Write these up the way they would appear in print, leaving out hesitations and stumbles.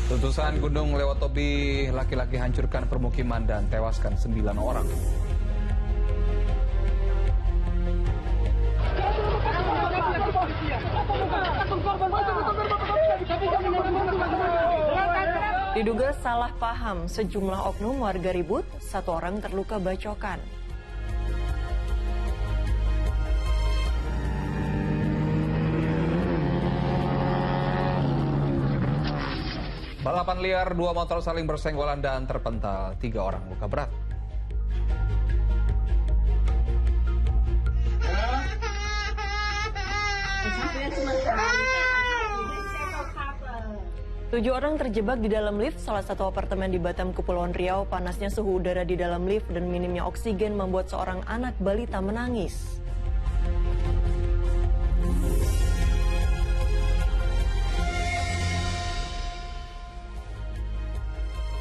Letusan Gunung Lewotobi, laki-laki hancurkan permukiman dan tewaskan 9 orang. Diduga salah paham, sejumlah oknum warga ribut, 1 orang terluka bacokan. Balapan liar, 2 motor saling bersenggolan dan terpental, 3 orang luka berat. Tujuh orang terjebak di dalam lift salah satu apartemen di Batam, Kepulauan Riau. Panasnya suhu udara di dalam lift dan minimnya oksigen membuat seorang anak balita menangis.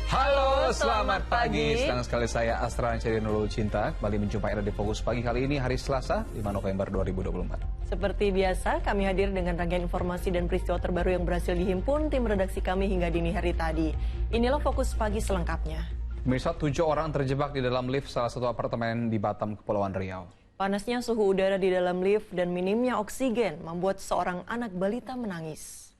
Halo, selamat pagi. Senang sekali saya Astra Cerinulu Cinta kembali menjumpai Anda di Fokus Pagi kali ini hari Selasa 5 November 2024. Seperti biasa, kami hadir dengan rangkaian informasi dan peristiwa terbaru yang berhasil dihimpun tim redaksi kami hingga dini hari tadi. Inilah Fokus Pagi selengkapnya. Pemirsa, 7 orang terjebak di dalam lift salah satu apartemen di Batam, Kepulauan Riau. Panasnya suhu udara di dalam lift dan minimnya oksigen membuat seorang anak balita menangis.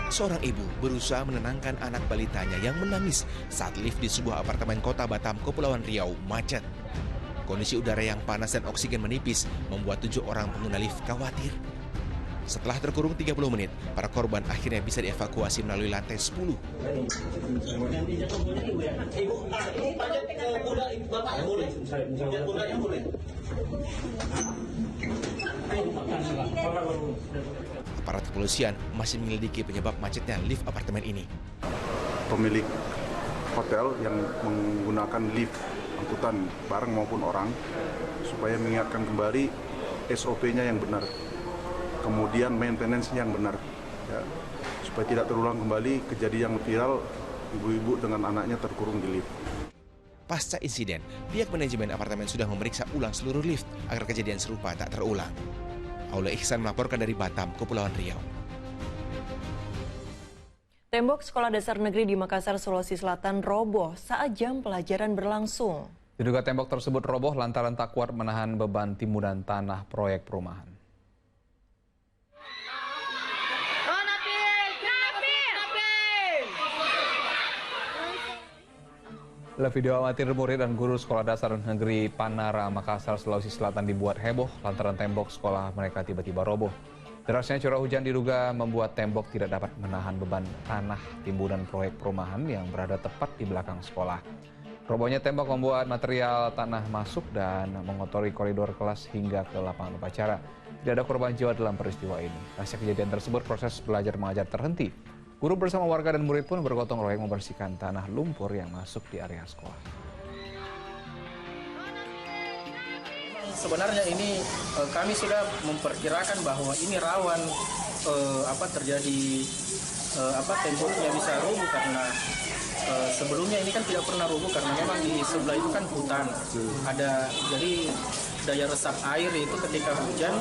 Seorang ibu berusaha menenangkan anak balitanya yang menangis saat lift di sebuah apartemen kota Batam, Kepulauan Riau macet. Kondisi udara yang panas dan oksigen menipis membuat 7 orang pengguna lift khawatir. Setelah terkurung 30 menit, para korban akhirnya bisa dievakuasi melalui lantai 10. Aparat kepolisian masih menyelidiki penyebab macetnya lift apartemen ini. Pemilik hotel yang menggunakan lift angkutan barang maupun orang supaya mengingatkan kembali SOP-nya yang benar, kemudian maintenance-nya yang benar, ya, supaya tidak terulang kembali kejadian yang viral ibu-ibu dengan anaknya terkurung di lift. Pasca insiden, pihak manajemen apartemen sudah memeriksa ulang seluruh lift agar kejadian serupa tak terulang. Aula Ihsan melaporkan dari Batam, Kepulauan Riau. Tembok sekolah dasar negeri di Makassar, Sulawesi Selatan roboh saat jam pelajaran berlangsung. Diduga tembok tersebut roboh lantaran tak kuat menahan beban timbunan tanah proyek perumahan. Video amatir murid dan guru sekolah dasar negeri Panara, Makassar, Sulawesi Selatan dibuat heboh lantaran tembok sekolah mereka tiba-tiba roboh. Derasnya curah hujan diduga membuat tembok tidak dapat menahan beban tanah timbunan proyek perumahan yang berada tepat di belakang sekolah. Robohnya tembok membuat material tanah masuk dan mengotori koridor kelas hingga ke lapangan upacara. Tidak ada korban jiwa dalam peristiwa ini. Pasca kejadian tersebut, proses belajar mengajar terhenti. Guru bersama warga dan murid pun bergotong royong membersihkan tanah lumpur yang masuk di area sekolah. Sebenarnya ini kami sudah memperkirakan bahwa ini rawan terjadi temboknya bisa rubuh karena sebelumnya ini kan tidak pernah rubuh karena memang di sebelah itu kan hutan. Jadi daya resap air itu ketika hujan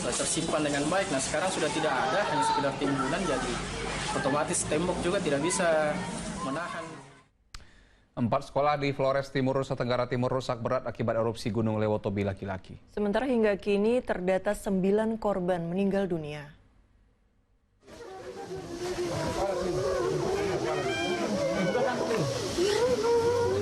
tersimpan dengan baik. Nah sekarang sudah tidak ada, hanya sekedar timbunan, jadi otomatis tembok juga tidak bisa menahan. 4 sekolah di Flores Timur, Nusa Tenggara Timur rusak berat akibat erupsi Gunung Lewotobi laki-laki. Sementara hingga kini terdata 9 korban meninggal dunia.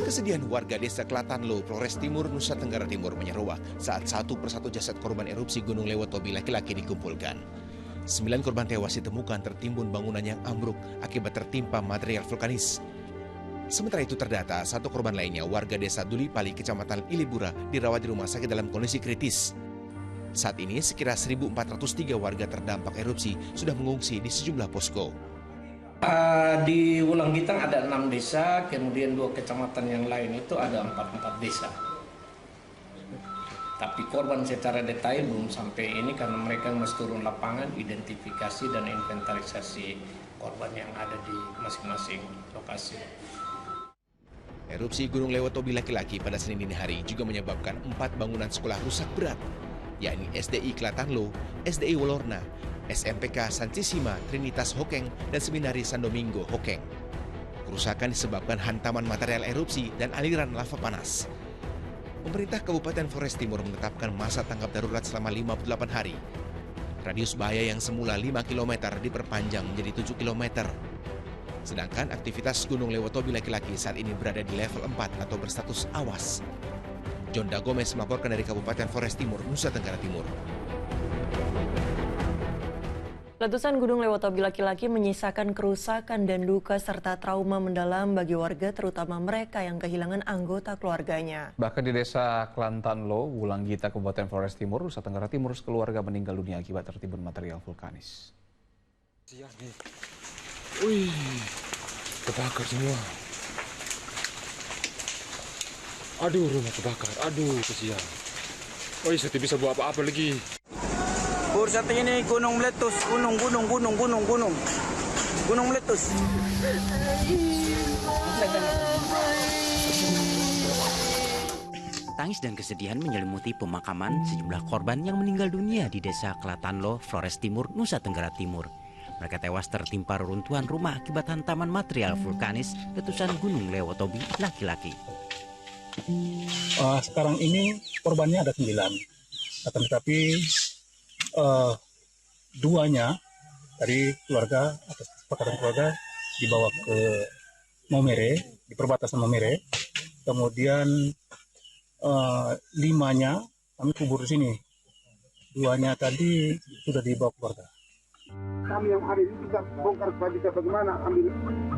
Kesedihan warga desa Klatanlo, Flores Timur, Nusa Tenggara Timur menyeruak saat satu persatu jasad korban erupsi Gunung Lewotobi laki-laki dikumpulkan. 9 korban tewas ditemukan tertimbun bangunan yang ambruk akibat tertimpa material vulkanis. Sementara itu terdata 1 korban lainnya, warga desa Dulipali, Kecamatan Ilibura, dirawat di rumah sakit dalam kondisi kritis. Saat ini sekira 1.403 warga terdampak erupsi sudah mengungsi di sejumlah posko. Di Wulang Gitang ada 6 desa, kemudian 2 kecamatan yang lain itu ada 4 desa. Tapi korban secara detail belum sampai ini karena mereka masih turun lapangan, identifikasi dan inventarisasi korban yang ada di masing-masing lokasi. Erupsi Gunung Lewotobi laki-laki pada Senin dini hari juga menyebabkan 4 bangunan sekolah rusak berat, yakni SDI Klatanlo, SDI Wolorna, SMPK Sancisima Trinitas Hokeng, dan Seminari San Domingo Hokeng. Kerusakan disebabkan hantaman material erupsi dan aliran lava panas. Pemerintah Kabupaten Flores Timur menetapkan masa tanggap darurat selama 58 hari. Radius bahaya yang semula 5 km diperpanjang menjadi 7 km. Sedangkan aktivitas Gunung Lewotobi laki-laki saat ini berada di level 4 atau berstatus awas. Jonda Gomez melaporkan dari Kabupaten Flores Timur, Nusa Tenggara Timur. Letusan Gunung Lewotobi laki-laki menyisakan kerusakan dan duka serta trauma mendalam bagi warga, terutama mereka yang kehilangan anggota keluarganya. Bahkan di desa Klantanlo, Wulanggita, Kabupaten Flores Timur, Nusa Tenggara Timur, sekeluarga meninggal dunia akibat tertimbun material vulkanis. Wih, kebakar semua. Aduh, rumah kebakar. Aduh, kesian. Oh, saya tidak bisa buat apa-apa lagi. Bur, satu ini gunung meletus. Gunung meletus. Tangis dan kesedihan menyelimuti pemakaman sejumlah korban yang meninggal dunia di desa Klatanlo, Flores Timur, Nusa Tenggara Timur. Mereka tewas tertimpa reruntuhan rumah akibat hantaman material vulkanis letusan Gunung Lewotobi laki-laki. Sekarang ini korbannya ada 9, akan tetapi 2-nya dari keluarga atas kesepakatan keluarga dibawa ke Momere, di perbatasan Momere. Kemudian 5-nya kami kubur di sini. 2-nya tadi sudah dibawa keluarga. Kami yang ada ini kita bongkar supaya bisa bagaimana ambil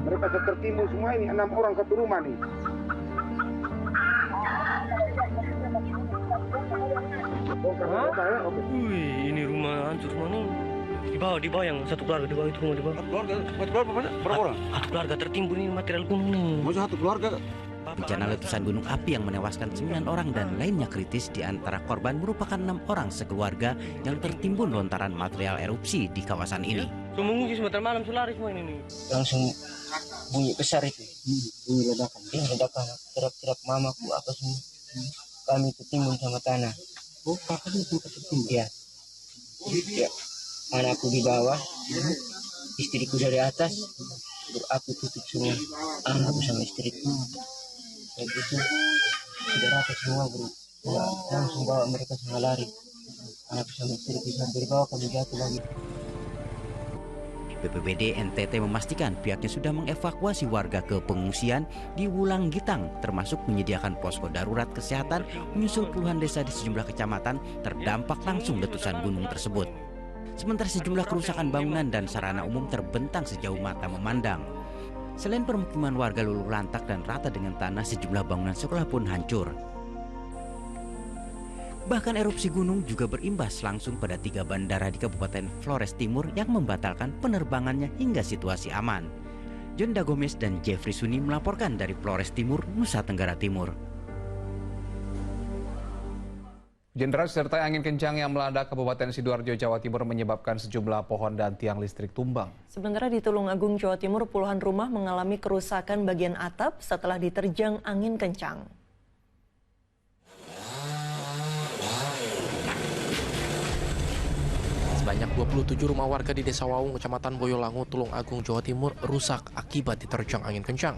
mereka tertimbun semua ini 6 orang satu rumah nih. Bongkar ya, oke. Wih, ini rumah hancur semua nih. Di bawah yang satu keluarga di bawah itu rumah di bawah. Keluarga berapa orang? Satu keluarga tertimbun ini material gunung nih. Maksudnya satu keluarga? Bencana letusan gunung api yang menewaskan 9 orang dan lainnya kritis. Di antara korban merupakan 6 orang sekeluarga yang tertimbun lontaran material erupsi di kawasan ini. Mengungsi sebentar malam lari semua ini. Langsung bunyi besar itu. Bunyi ledakan. Ledakan. Teriak-teriak mamaku apa semua. Kami tertimbun sama tanah. Oh, kakak itu tertimbun? Ya. Anakku di bawah. Istriku dari atas. Aku tutup semua. Anakku sama istriku. Kayak gitu, sudah rata semua bro. Ya, langsung bawa mereka semua lari. Anak sama istri sampai dibawa kami jatuh lagi. BPBD NTT memastikan pihaknya sudah mengevakuasi warga ke pengungsian di Wulanggitang, termasuk menyediakan posko darurat kesehatan menyusul puluhan desa di sejumlah kecamatan terdampak langsung letusan gunung tersebut. Sementara sejumlah kerusakan bangunan dan sarana umum terbentang sejauh mata memandang. Selain permukiman warga luluh lantak dan rata dengan tanah, sejumlah bangunan sekolah pun hancur. Bahkan erupsi gunung juga berimbas langsung pada 3 bandara di Kabupaten Flores Timur yang membatalkan penerbangannya hingga situasi aman. Jonda Gomez dan Jeffrey Suni melaporkan dari Flores Timur, Nusa Tenggara Timur. Hujan deras disertai angin kencang yang melanda Kabupaten Sidoarjo, Jawa Timur menyebabkan sejumlah pohon dan tiang listrik tumbang. Sementara di Tulungagung, Jawa Timur, puluhan rumah mengalami kerusakan bagian atap setelah diterjang angin kencang. Sebanyak 27 rumah warga di Desa Wawung, Kecamatan Boyolangu, Tulungagung, Jawa Timur rusak akibat diterjang angin kencang.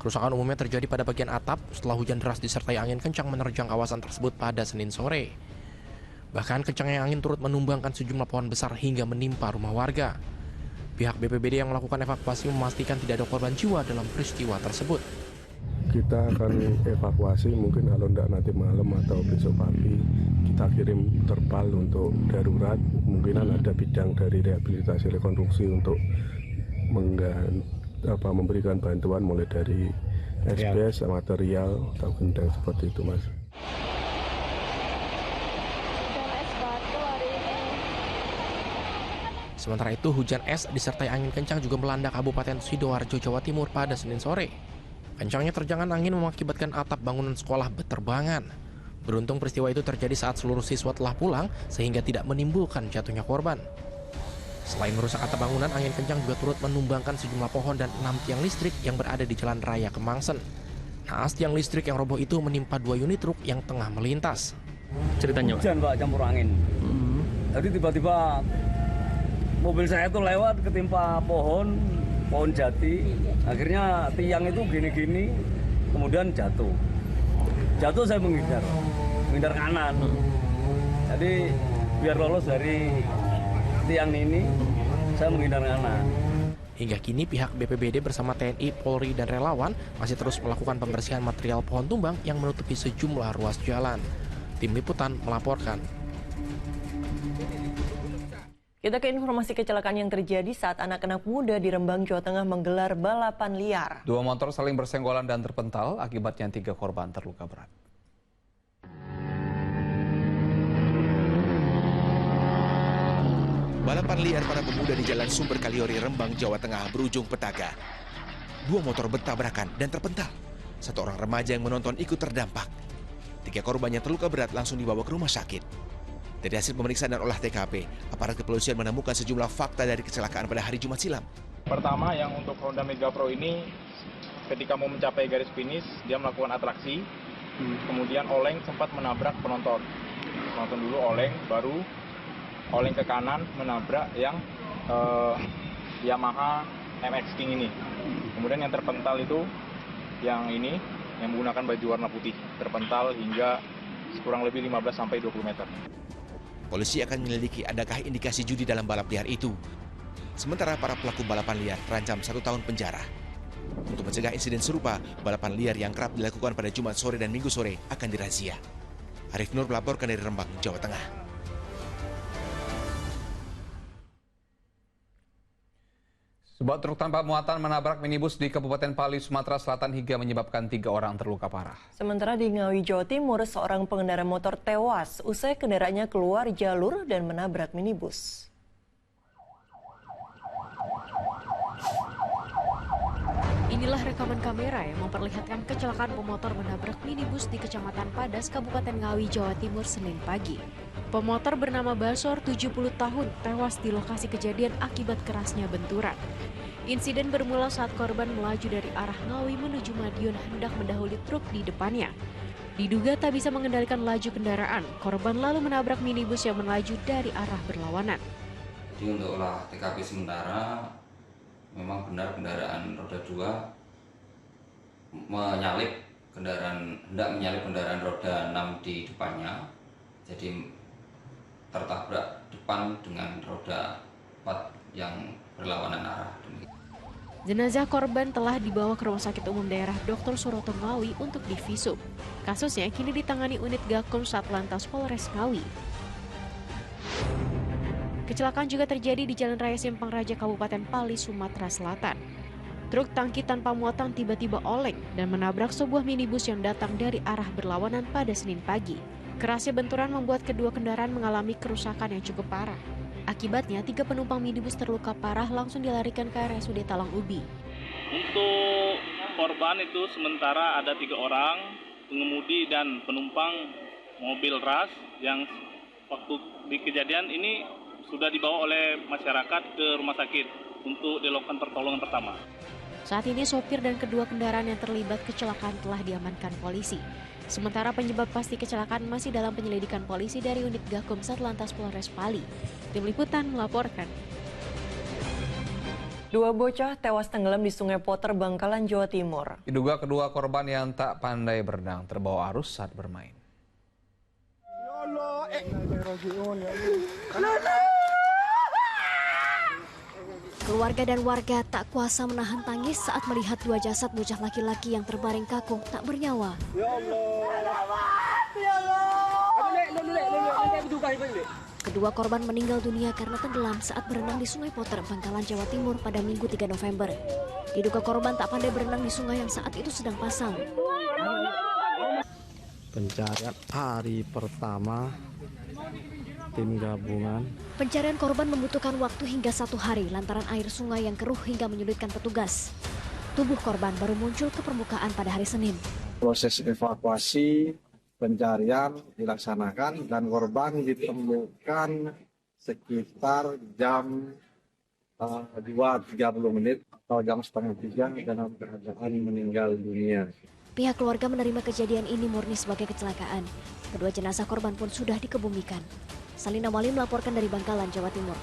Kerusakan umumnya terjadi pada bagian atap setelah hujan deras disertai angin kencang menerjang kawasan tersebut pada Senin sore. Bahkan kencangnya angin turut menumbangkan sejumlah pohon besar hingga menimpa rumah warga. Pihak BPBD yang melakukan evakuasi memastikan tidak ada korban jiwa dalam peristiwa tersebut. Kita akan evakuasi mungkin kalau tidak nanti malam atau besok pagi kita kirim terpal untuk darurat. Kemungkinan ada bidang dari rehabilitasi rekonstruksi untuk memberikan bantuan mulai dari SBS, material, atau gendang seperti itu, Mas. Sementara itu, hujan es disertai angin kencang juga melanda Kabupaten Sidoarjo, Jawa Timur pada Senin sore. Kencangnya terjangan angin mengakibatkan atap bangunan sekolah berterbangan. Beruntung peristiwa itu terjadi saat seluruh siswa telah pulang sehingga tidak menimbulkan jatuhnya korban. Selain merusak atap bangunan, angin kencang juga turut menumbangkan sejumlah pohon dan 6 tiang listrik yang berada di Jalan Raya Kemangsen. Naas tiang listrik yang roboh itu menimpa 2 unit truk yang tengah melintas. Ceritanya, hujan Pak, campur angin. Jadi tiba-tiba mobil saya tuh lewat ketimpa pohon jati. Akhirnya tiang itu gini-gini, kemudian jatuh. Jatuh saya menghindar kanan. Jadi biar lolos dari tiang ini, saya menghindar kanan. Hingga kini pihak BPBD bersama TNI, Polri, dan relawan masih terus melakukan pembersihan material pohon tumbang yang menutupi sejumlah ruas jalan. Tim Liputan melaporkan. Kita ke informasi kecelakaan yang terjadi saat anak-anak muda di Rembang, Jawa Tengah menggelar balapan liar. 2 motor saling bersenggolan dan terpental, akibatnya 3 korban terluka berat. Balapan liar para pemuda di Jalan Sumber Kaliori, Rembang, Jawa Tengah berujung petaka. 2 motor bertabrakan dan terpental. 1 orang remaja yang menonton ikut terdampak. 3 korban yang terluka berat langsung dibawa ke rumah sakit. Dari hasil pemeriksaan dan olah TKP, aparat kepolisian menemukan sejumlah fakta dari kecelakaan pada hari Jumat silam. Pertama, yang untuk Honda Mega Pro ini, ketika mau mencapai garis finish, dia melakukan atraksi. Kemudian oleng sempat menabrak penonton. Penonton dulu oleng, baru oleng ke kanan menabrak yang Yamaha MX King ini. Kemudian yang terpental itu yang ini yang menggunakan baju warna putih, terpental hingga kurang lebih 15-20 meter. Polisi akan menyelidiki adakah indikasi judi dalam balap liar itu. Sementara para pelaku balapan liar terancam 1 tahun penjara. Untuk mencegah insiden serupa, balapan liar yang kerap dilakukan pada Jumat sore dan Minggu sore akan dirazia. Arif Nur melaporkan dari Rembang, Jawa Tengah. Sebuah truk tanpa muatan menabrak minibus di Kabupaten Pali, Sumatera Selatan hingga menyebabkan 3 orang terluka parah. Sementara di Ngawi, Jawa Timur, seorang pengendara motor tewas usai kendaraannya keluar jalur dan menabrak minibus. Inilah rekaman kamera yang memperlihatkan kecelakaan pemotor menabrak minibus di Kecamatan Padas, Kabupaten Ngawi, Jawa Timur, Senin pagi. Pemotor bernama Basor, 70 tahun, tewas di lokasi kejadian akibat kerasnya benturan. Insiden bermula saat korban melaju dari arah Ngawi menuju Madiun hendak mendahului truk di depannya. Diduga tak bisa mengendalikan laju kendaraan, korban lalu menabrak minibus yang melaju dari arah berlawanan. Jadi untuk olah TKP sementara, memang benar kendaraan roda 2 hendak menyalip kendaraan roda 6 di depannya. Jadi tertabrak depan dengan roda 4 yang berlawanan arah. Jenazah korban telah dibawa ke Rumah Sakit Umum Daerah Dr. Suroto Ngawi untuk divisum. Kasusnya kini ditangani unit Gakum Satlantas Polres Ngawi. Kecelakaan juga terjadi di Jalan Raya Simpang Raja, Kabupaten Pali, Sumatera Selatan. Truk tangki tanpa muatan tiba-tiba oleng dan menabrak sebuah minibus yang datang dari arah berlawanan pada Senin pagi. Kerasnya benturan membuat kedua kendaraan mengalami kerusakan yang cukup parah. Akibatnya, 3 penumpang minibus terluka parah langsung dilarikan ke RSUD Talang Ubi. Untuk korban itu sementara ada 3 orang, pengemudi dan penumpang mobil ras yang waktu di kejadian ini sudah dibawa oleh masyarakat ke rumah sakit untuk dilakukan pertolongan pertama. Saat ini sopir dan kedua kendaraan yang terlibat kecelakaan telah diamankan polisi. Sementara penyebab pasti kecelakaan masih dalam penyelidikan polisi dari unit Gakum Satlantas Polres Pali. Tim Liputan melaporkan. 2 bocah tewas tenggelam di Sungai Poter, Bangkalan, Jawa Timur. Diduga kedua korban yang tak pandai berenang terbawa arus saat bermain. Keluarga dan warga tak kuasa menahan tangis saat melihat 2 jasad bocah laki-laki yang terbaring kaku tak bernyawa. Ya Allah. Ya Allah. Kedua korban meninggal dunia karena tenggelam saat berenang di Sungai Poter, Bangkalan, Jawa Timur pada Minggu 3 November. Diduga korban tak pandai berenang di sungai yang saat itu sedang pasang. Pencarian hari pertama tim gabungan. Pencarian korban membutuhkan waktu hingga 1 hari lantaran air sungai yang keruh hingga menyulitkan petugas. Tubuh korban baru muncul ke permukaan pada hari Senin. Proses evakuasi pencarian dilaksanakan dan korban ditemukan sekitar jam 2.30 atau jam setengah 3 dalam keadaan meninggal dunia. Pihak keluarga menerima kejadian ini murni sebagai kecelakaan. Kedua jenazah korban pun sudah dikebumikan. Salina Wali melaporkan dari Bangkalan, Jawa Timur.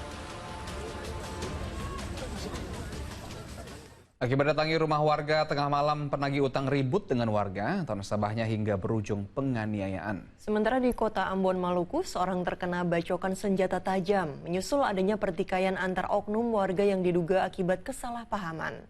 Akibat datangi rumah warga tengah malam, penagih utang ribut dengan warga atau nasabahnya hingga berujung penganiayaan. Sementara di kota Ambon, Maluku, seorang terkena bacokan senjata tajam menyusul adanya pertikaian antar oknum warga yang diduga akibat kesalahpahaman.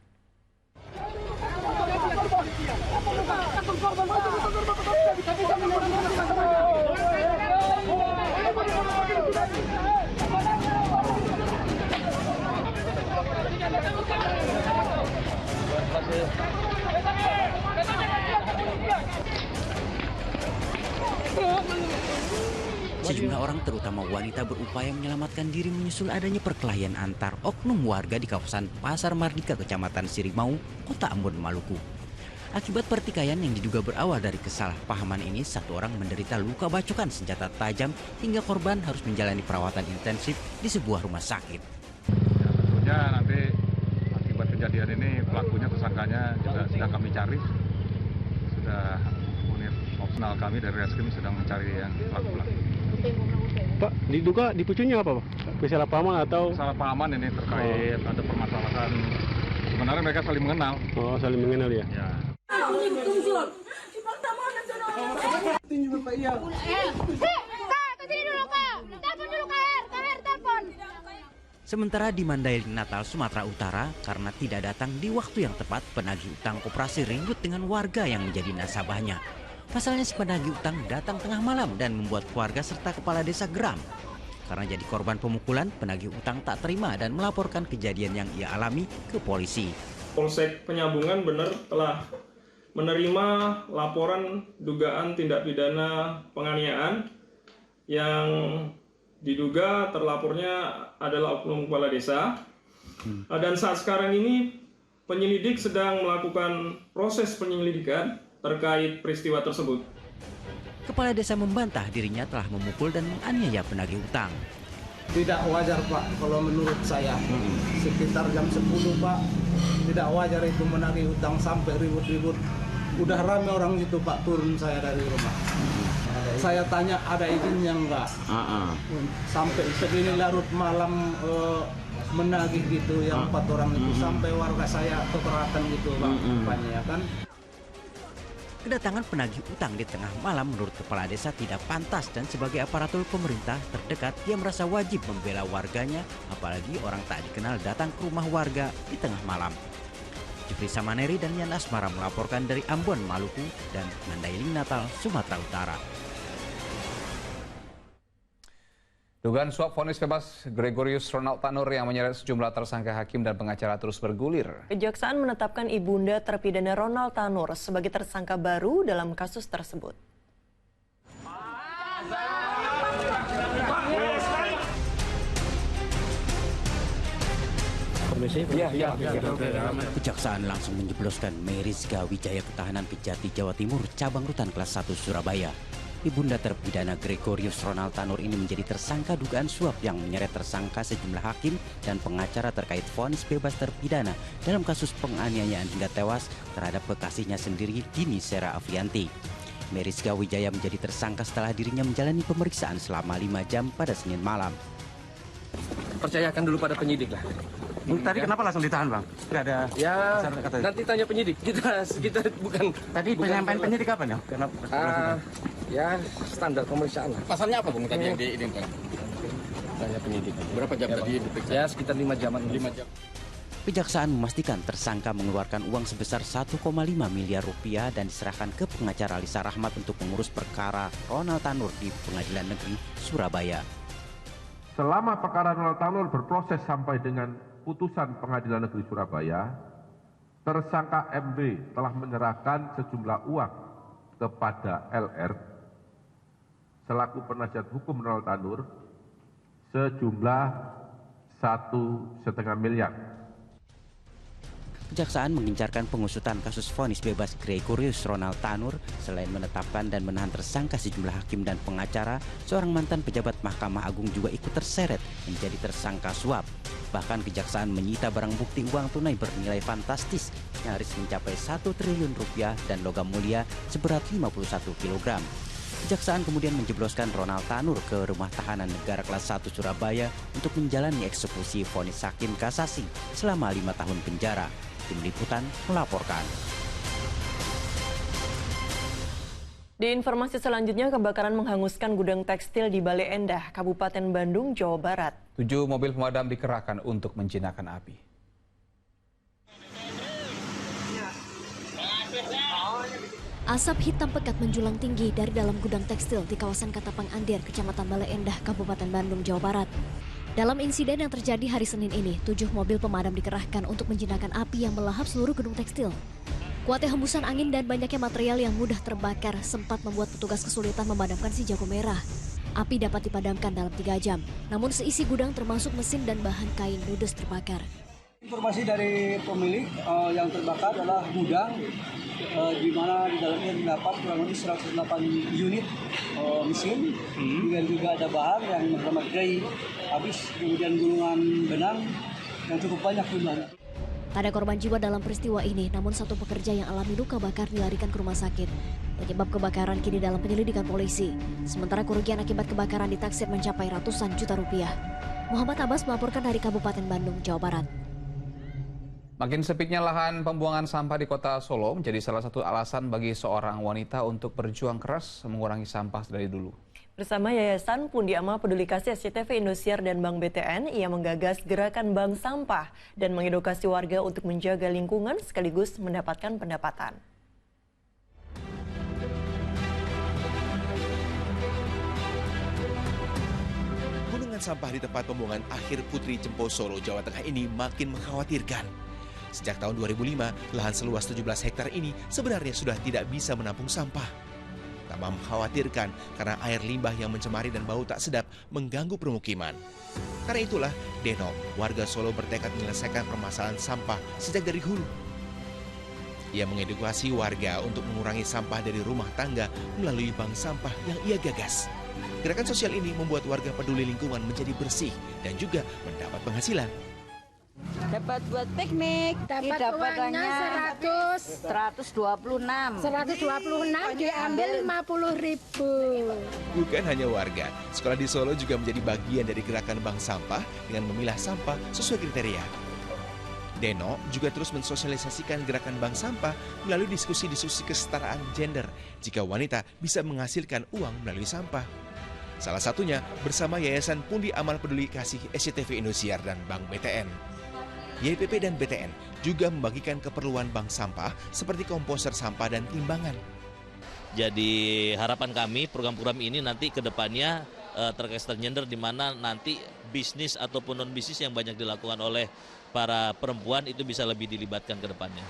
Sejumlah orang terutama wanita berupaya menyelamatkan diri menyusul adanya perkelahian antar oknum warga di kawasan Pasar Mardika, Kecamatan Sirimau, Kota Ambon, Maluku. Akibat pertikaian yang diduga berawal dari kesalahpahaman ini, satu orang menderita luka bacokan senjata tajam hingga korban harus menjalani perawatan intensif di sebuah rumah sakit. Ya, tentunya nanti akibat kejadian ini pelakunya, tersangkanya juga sedang kami cari. Sudah unit opsional kami dari Reskrim sedang mencari yang pelaku-pelaku. Pak, diduga dipicunya apa, Pak? Kesalahpahaman atau? Kesalahpahaman ini terkait ada permasalahan. Sebenarnya mereka saling mengenal. Oh, saling mengenal ya? Ya. Sementara di Mandailing, Natal, Sumatera Utara, karena tidak datang di waktu yang tepat, penagih utang koperasi ribut dengan warga yang menjadi nasabahnya. Pasalnya si penagih utang datang tengah malam dan membuat keluarga serta kepala desa geram. Karena jadi korban pemukulan, penagih utang tak terima dan melaporkan kejadian yang ia alami ke polisi. Polsek Penyambungan benar telah menerima laporan dugaan tindak pidana penganiayaan yang diduga terlapornya adalah oknum kepala desa. Dan saat sekarang ini penyelidik sedang melakukan proses penyelidikan terkait peristiwa tersebut. Kepala desa membantah dirinya telah memukul dan menganiaya penagih utang. Tidak wajar, Pak, kalau menurut saya. Sekitar jam 10, Pak, tidak wajar itu menagih utang sampai ribut-ribut. Udah rame orang itu, Pak, turun saya dari rumah. Saya tanya ada izinnya enggak? Sampai segini larut malam menagih gitu yang 4 orang itu, sampai warga saya keberatan gitu, Pak, rupanya ya kan. Kedatangan penagih utang di tengah malam menurut kepala desa tidak pantas dan sebagai aparatur pemerintah terdekat dia merasa wajib membela warganya, apalagi orang tak dikenal datang ke rumah warga di tengah malam. Jupri Samaneri dan Yan Asmara melaporkan dari Ambon, Maluku dan Mandailing, Natal, Sumatera Utara. Dugaan suap vonis bebas Gregorius Ronald Tanur yang menyeret sejumlah tersangka hakim dan pengacara terus bergulir. Kejaksaan menetapkan ibunda terpidana Ronald Tanur sebagai tersangka baru dalam kasus tersebut. Kejaksaan langsung menjebloskan Meriska Wijaya Ketahanan Kejati, Jawa Timur, cabang rutan kelas 1 Surabaya. Ibunda terpidana Gregorius Ronald Tanur ini menjadi tersangka dugaan suap yang menyeret tersangka sejumlah hakim dan pengacara terkait vonis bebas terpidana dalam kasus penganiayaan hingga tewas terhadap kekasihnya sendiri, Dini Sera Afrianti. Meriska Wijaya menjadi tersangka setelah dirinya menjalani pemeriksaan selama 5 jam pada Senin malam. Percayakan dulu pada penyidik lah. Tadi kenapa langsung ditahan, Bang? Tidak ada. Ya, nanti tanya penyidik. Kita bukan. Tadi penyampaian penyidik apa nih? Ya, standar pemeriksaan lah. Pasalnya apa, Bang, tadi yang diizinkan? Tanya penyidik. Berapa jam tadi diperiksa? Ya, sekitar 5 jaman. 5 jam. Kejaksaan memastikan tersangka mengeluarkan uang sebesar 1,5 miliar rupiah dan diserahkan ke pengacara Lisa Rahmat untuk mengurus perkara Ronald Tanur di Pengadilan Negeri Surabaya. Selama perkara Ronald Tanur berproses sampai dengan putusan Pengadilan Negeri Surabaya, tersangka MB telah menyerahkan sejumlah uang kepada LR selaku penasihat hukum Ronald Tanur sejumlah 1,5 miliar. Kejaksaan mengincarkan pengusutan kasus vonis bebas Gregorius Ronald Tanur selain menetapkan dan menahan tersangka sejumlah hakim dan pengacara, seorang mantan pejabat Mahkamah Agung juga ikut terseret menjadi tersangka suap. Bahkan Kejaksaan menyita barang bukti uang tunai bernilai fantastis nyaris mencapai 1 triliun rupiah dan logam mulia seberat 51 kg. Kejaksaan kemudian menjebloskan Ronald Tanur ke Rumah Tahanan Negara Kelas 1 Surabaya untuk menjalani eksekusi vonis hakim kasasi selama 5 tahun penjara. Tim Liputan melaporkan. Di informasi selanjutnya, kebakaran menghanguskan gudang tekstil di Bale Endah, Kabupaten Bandung, Jawa Barat. 7 mobil pemadam dikerahkan untuk menjinakkan api. Asap hitam pekat menjulang tinggi dari dalam gudang tekstil di kawasan Katapang Andir, Kecamatan Bale Endah, Kabupaten Bandung, Jawa Barat. Dalam insiden yang terjadi hari Senin ini, 7 mobil pemadam dikerahkan untuk menjinakkan api yang melahap seluruh gedung tekstil. Kuatnya hembusan angin dan banyaknya material yang mudah terbakar sempat membuat petugas kesulitan memadamkan si jago merah. Api dapat dipadamkan dalam 3 jam, namun seisi gudang termasuk mesin dan bahan kain ludes terbakar. Informasi dari pemilik yang terbakar adalah gudang di mana di dalamnya terdapat kurang lebih 108 unit mesin, kemudian juga ada bahan yang memadai habis, kemudian gulungan benang yang cukup banyak jumlahnya. Tak ada korban jiwa dalam peristiwa ini, namun 1 pekerja yang alami luka bakar dilarikan ke rumah sakit. Penyebab kebakaran kini dalam penyelidikan polisi. Sementara kerugian akibat kebakaran ditaksir mencapai ratusan juta rupiah. Muhammad Abbas melaporkan dari Kabupaten Bandung, Jawa Barat. Makin sepitnya lahan pembuangan sampah di kota Solo menjadi salah satu alasan bagi seorang wanita untuk berjuang keras mengurangi sampah dari dulu. Bersama Yayasan Pundi Amal Peduli Kasih SCTV Indosiar dan Bank BTN, ia menggagas gerakan bank sampah dan mengedukasi warga untuk menjaga lingkungan sekaligus mendapatkan pendapatan. Gunungan sampah di tempat pembuangan akhir Putri Cempo Solo, Jawa Tengah ini makin mengkhawatirkan. Sejak tahun 2005, lahan seluas 17 hektar ini sebenarnya sudah tidak bisa menampung sampah. Tambah mengkhawatirkan karena air limbah yang mencemari dan bau tak sedap mengganggu permukiman. Karena itulah, Deno, warga Solo bertekad menyelesaikan permasalahan sampah sejak dari hulu. Ia mengedukasi warga untuk mengurangi sampah dari rumah tangga melalui bank sampah yang ia gagas. Gerakan sosial ini membuat warga peduli lingkungan menjadi bersih dan juga mendapat penghasilan. Dapat buat piknik, uangnya 126 diambil 50.000. Bukan hanya warga, sekolah di Solo juga menjadi bagian dari gerakan bank sampah dengan memilah sampah sesuai kriteria. Deno juga terus mensosialisasikan gerakan bank sampah melalui diskusi-diskusi kesetaraan gender jika wanita bisa menghasilkan uang melalui sampah. Salah satunya bersama Yayasan Pundi Amal Peduli Kasih SCTV Indosiar dan Bank BTN. YPP dan BTN juga membagikan keperluan bank sampah seperti komposer sampah dan timbangan. Jadi harapan kami program-program ini nanti ke depannya terkait gender di mana nanti bisnis ataupun non-bisnis yang banyak dilakukan oleh para perempuan itu bisa lebih dilibatkan ke depannya.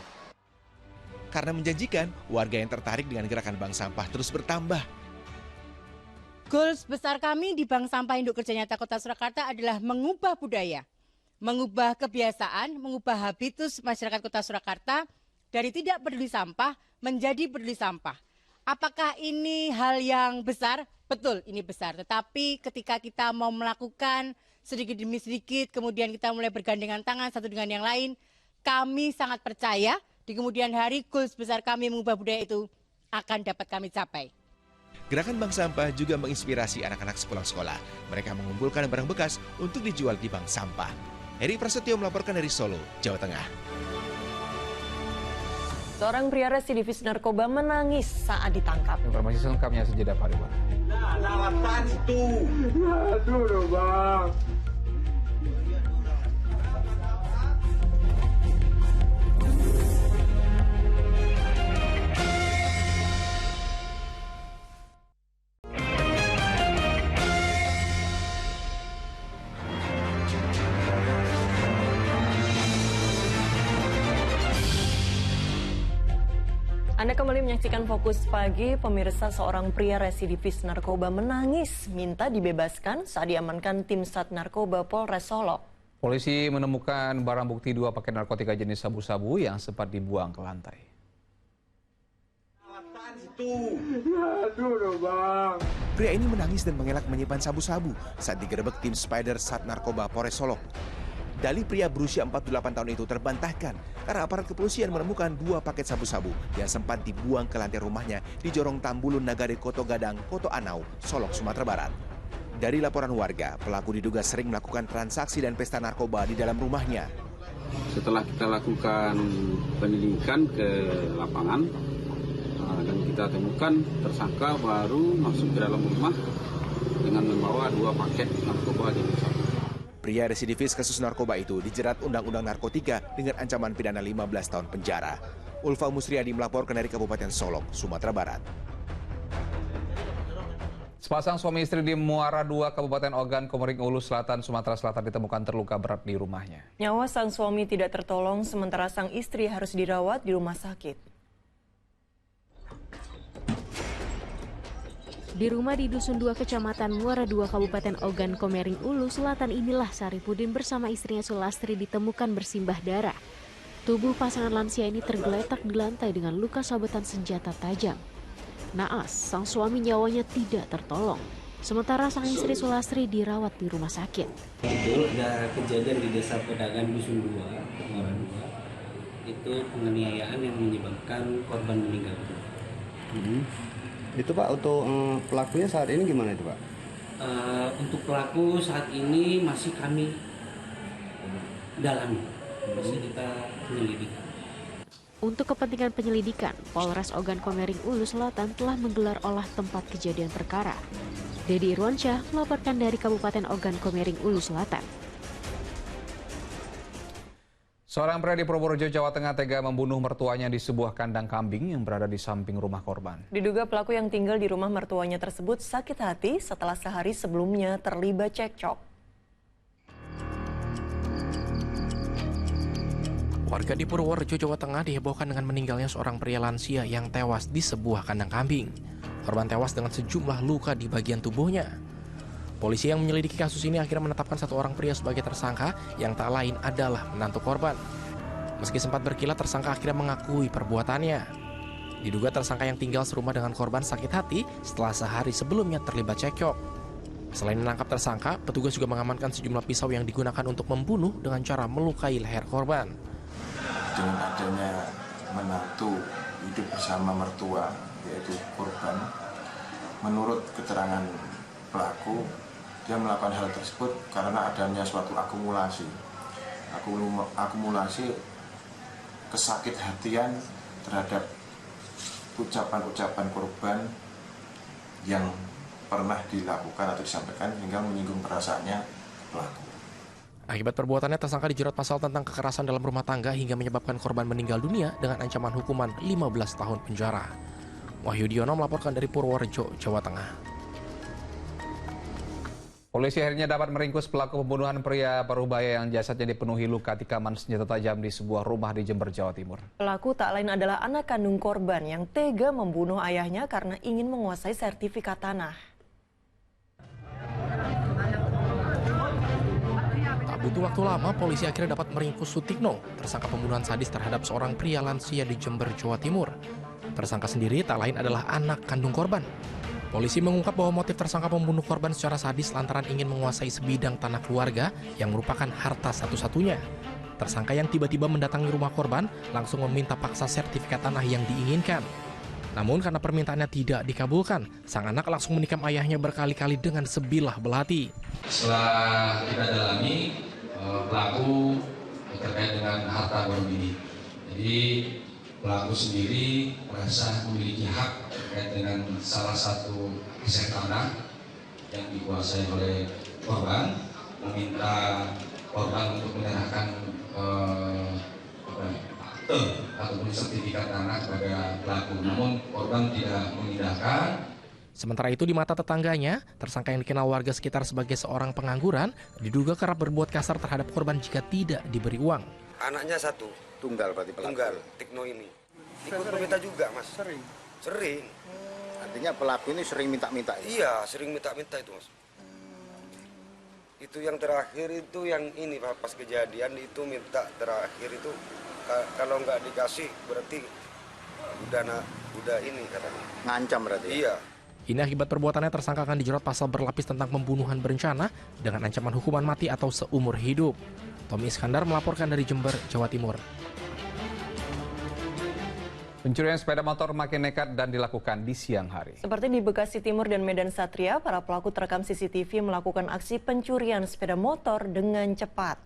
Karena menjanjikan, warga yang tertarik dengan gerakan bank sampah terus bertambah. Goals besar kami di Bank Sampah Induk Kerja Nyata Kota Surakarta adalah mengubah budaya, mengubah kebiasaan, mengubah habitus masyarakat Kota Surakarta dari tidak peduli sampah menjadi peduli sampah. Apakah ini hal yang besar? Betul, ini besar. Tetapi ketika kita mau melakukan sedikit demi sedikit, kemudian kita mulai bergandengan tangan satu dengan yang lain, kami sangat percaya di kemudian hari goals besar kami mengubah budaya itu akan dapat kami capai. Gerakan bank sampah juga menginspirasi anak-anak sepulang sekolah. Mereka mengumpulkan barang bekas untuk dijual di bank sampah. Heri Prasetyo melaporkan dari Solo, Jawa Tengah. Seorang pria residivis narkoba menangis saat ditangkap. Informasi selengkapnya sejenak Pak Ridwan. Lawatan itu. Aduh, Bang. Anda kembali menyaksikan Fokus Pagi. Pemirsa, seorang pria residivis narkoba menangis minta dibebaskan saat diamankan tim Sat Narkoba Polres Solo. Polisi menemukan barang bukti 2 paket narkotika jenis sabu-sabu yang sempat dibuang ke lantai. Pria ini menangis dan mengelak menyimpan sabu-sabu saat digerebek tim Spider Sat Narkoba Polres Solok. Dalih pria berusia 48 tahun itu terbantahkan karena aparat kepolisian menemukan 2 paket sabu-sabu yang sempat dibuang ke lantai rumahnya di Jorong Tambulun Nagari Koto Gadang, Koto Anau, Solok, Sumatera Barat. Dari laporan warga, pelaku diduga sering melakukan transaksi dan pesta narkoba di dalam rumahnya. Setelah kita lakukan penyelidikan ke lapangan dan kita temukan tersangka baru masuk ke dalam rumah dengan membawa 2 paket narkoba jenis sabu. Pria residivis kasus narkoba itu dijerat Undang-Undang Narkotika dengan ancaman pidana 15 tahun penjara. Ulfa Musriadi melaporkan dari Kabupaten Solok, Sumatera Barat. Sepasang suami istri di Muara II, Kabupaten Ogan, Komering Ulu Selatan, Sumatera Selatan ditemukan terluka berat di rumahnya. Nyawa sang suami tidak tertolong, sementara sang istri harus dirawat di rumah sakit. Di rumah di Dusun 2 Kecamatan Muara II, Kabupaten Ogan, Komering Ulu Selatan inilah Saripudin bersama istrinya Sulastri ditemukan bersimbah darah. Tubuh pasangan lansia ini tergeletak di lantai dengan luka sabetan senjata tajam. Naas, sang suami nyawanya tidak tertolong. Sementara sang istri Sulastri dirawat di rumah sakit. Itu ada kejadian di Desa Pedagang Dusun 2, Muara II. Itu penganiayaan yang menyebabkan korban meninggal. Itu Pak, untuk pelakunya saat ini gimana itu Pak? Untuk pelaku saat ini masih kami dalami, masih kita menyelidiki. Untuk kepentingan penyelidikan, Polres Ogan Komering Ulu Selatan telah menggelar olah tempat kejadian perkara. Dedi Irwansyah melaporkan dari Kabupaten Ogan Komering Ulu Selatan. Seorang pria di Purworejo, Jawa Tengah tega membunuh mertuanya di sebuah kandang kambing yang berada di samping rumah korban. Diduga pelaku yang tinggal di rumah mertuanya tersebut sakit hati setelah sehari sebelumnya terlibat cekcok. Warga di Purworejo, Jawa Tengah dihebohkan dengan meninggalnya seorang pria lansia yang tewas di sebuah kandang kambing. Korban tewas dengan sejumlah luka di bagian tubuhnya. Polisi yang menyelidiki kasus ini akhirnya menetapkan satu orang pria sebagai tersangka yang tak lain adalah menantu korban. Meski sempat berkilat, tersangka akhirnya mengakui perbuatannya. Diduga tersangka yang tinggal serumah dengan korban sakit hati setelah sehari sebelumnya terlibat cekcok. Selain menangkap tersangka, petugas juga mengamankan sejumlah pisau yang digunakan untuk membunuh dengan cara melukai leher korban. Dengan adanya menantu hidup bersama mertua, yaitu korban, menurut keterangan pelaku, dia melakukan hal tersebut karena adanya suatu akumulasi kesakit-hatian terhadap ucapan-ucapan korban yang pernah dilakukan atau disampaikan hingga menyinggung perasaannya pelaku. Akibat perbuatannya, tersangka dijerat pasal tentang kekerasan dalam rumah tangga hingga menyebabkan korban meninggal dunia dengan ancaman hukuman 15 tahun penjara. Wahyu Diono melaporkan dari Purworejo, Jawa Tengah. Polisi akhirnya dapat meringkus pelaku pembunuhan pria Parubaya yang jasadnya dipenuhi luka tikaman senjata tajam di sebuah rumah di Jember, Jawa Timur. Pelaku tak lain adalah anak kandung korban yang tega membunuh ayahnya karena ingin menguasai sertifikat tanah. Butuh waktu lama, polisi akhirnya dapat meringkus Sutikno, tersangka pembunuhan sadis terhadap seorang pria lansia di Jember, Jawa Timur. Tersangka sendiri tak lain adalah anak kandung korban. Polisi mengungkap bahwa motif tersangka pembunuh korban secara sadis lantaran ingin menguasai sebidang tanah keluarga yang merupakan harta satu-satunya. Tersangka yang tiba-tiba mendatangi rumah korban langsung meminta paksa sertifikat tanah yang diinginkan. Namun karena permintaannya tidak dikabulkan, sang anak langsung menikam ayahnya berkali-kali dengan sebilah belati. Setelah kita dalami, pelaku terkait dengan harta baru ini. Jadi pelaku sendiri merasa memiliki hak terkait dengan salah satu aset tanah yang dikuasai oleh korban, meminta korban untuk menyerahkan akte ataupun sertifikat tanah kepada pelaku. Namun korban tidak mengindahkan. Sementara itu di mata tetangganya, tersangka yang dikenal warga sekitar sebagai seorang pengangguran diduga kerap berbuat kasar terhadap korban jika tidak diberi uang. Anaknya satu. Tunggal berarti pelaku? Tunggal, Tikno ini. Ikut meminta juga, Mas. Sering? Sering. Artinya pelaku ini sering minta-minta? Iya, sering minta-minta itu, Mas. Itu yang terakhir itu yang ini Pak, pas kejadian itu minta terakhir itu kalau nggak dikasih berarti udah ini katanya. Ngancam berarti? Iya. Ini akibat perbuatannya tersangka akan dijerat pasal berlapis tentang pembunuhan berencana dengan ancaman hukuman mati atau seumur hidup. Tommy Iskandar melaporkan dari Jember, Jawa Timur. Pencurian sepeda motor makin nekat dan dilakukan di siang hari. Seperti di Bekasi Timur dan Medan Satria, para pelaku terekam CCTV melakukan aksi pencurian sepeda motor dengan cepat.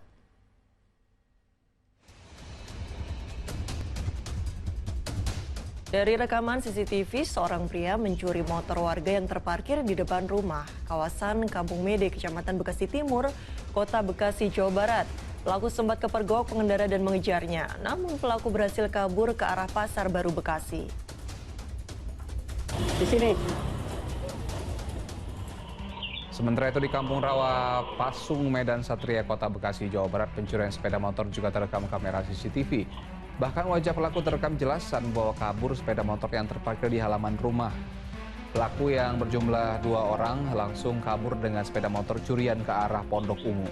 Dari rekaman CCTV, seorang pria mencuri motor warga yang terparkir di depan rumah, kawasan Kampung Mede, Kecamatan Bekasi Timur, Kota Bekasi, Jawa Barat. Pelaku sempat kepergok pengendara dan mengejarnya, namun pelaku berhasil kabur ke arah Pasar Baru Bekasi. Di sini. Sementara itu di Kampung Rawa, Pasung, Medan Satria, Kota Bekasi, Jawa Barat, pencurian sepeda motor juga terekam kamera CCTV. Bahkan wajah pelaku terekam jelas saat membawa kabur sepeda motor yang terparkir di halaman rumah. Pelaku yang berjumlah 2 orang langsung kabur dengan sepeda motor curian ke arah Pondok Ungu.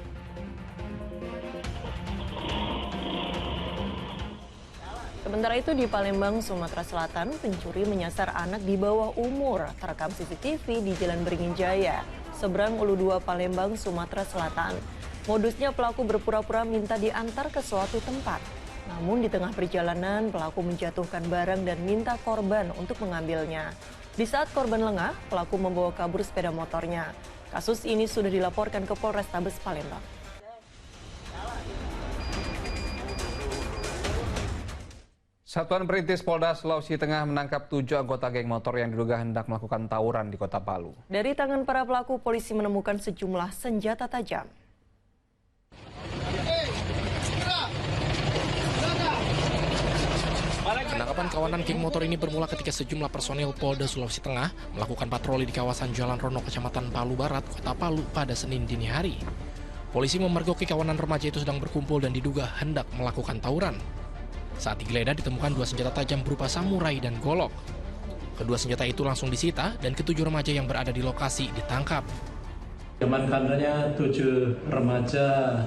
Sementara itu di Palembang, Sumatera Selatan, pencuri menyasar anak di bawah umur terekam CCTV di Jalan Beringin Jaya, seberang Ulu 2 Palembang, Sumatera Selatan. Modusnya pelaku berpura-pura minta diantar ke suatu tempat. Namun di tengah perjalanan, pelaku menjatuhkan barang dan minta korban untuk mengambilnya. Di saat korban lengah, pelaku membawa kabur sepeda motornya. Kasus ini sudah dilaporkan ke Polrestabes Palembang. Satuan Perintis Polda Sulawesi Tengah menangkap 7 anggota geng motor yang diduga hendak melakukan tawuran di Kota Palu. Dari tangan para pelaku, polisi menemukan sejumlah senjata tajam. Penangkapan kawanan geng motor ini bermula ketika sejumlah personil Polda Sulawesi Tengah melakukan patroli di kawasan Jalan Rono, Kecamatan Palu Barat, Kota Palu pada Senin dini hari. Polisi memergoki kawanan remaja itu sedang berkumpul dan diduga hendak melakukan tawuran. Saat digeledah ditemukan 2 senjata tajam berupa samurai dan golok. Kedua senjata itu langsung disita dan ke-7 remaja yang berada di lokasi ditangkap. Diamankannya 7 remaja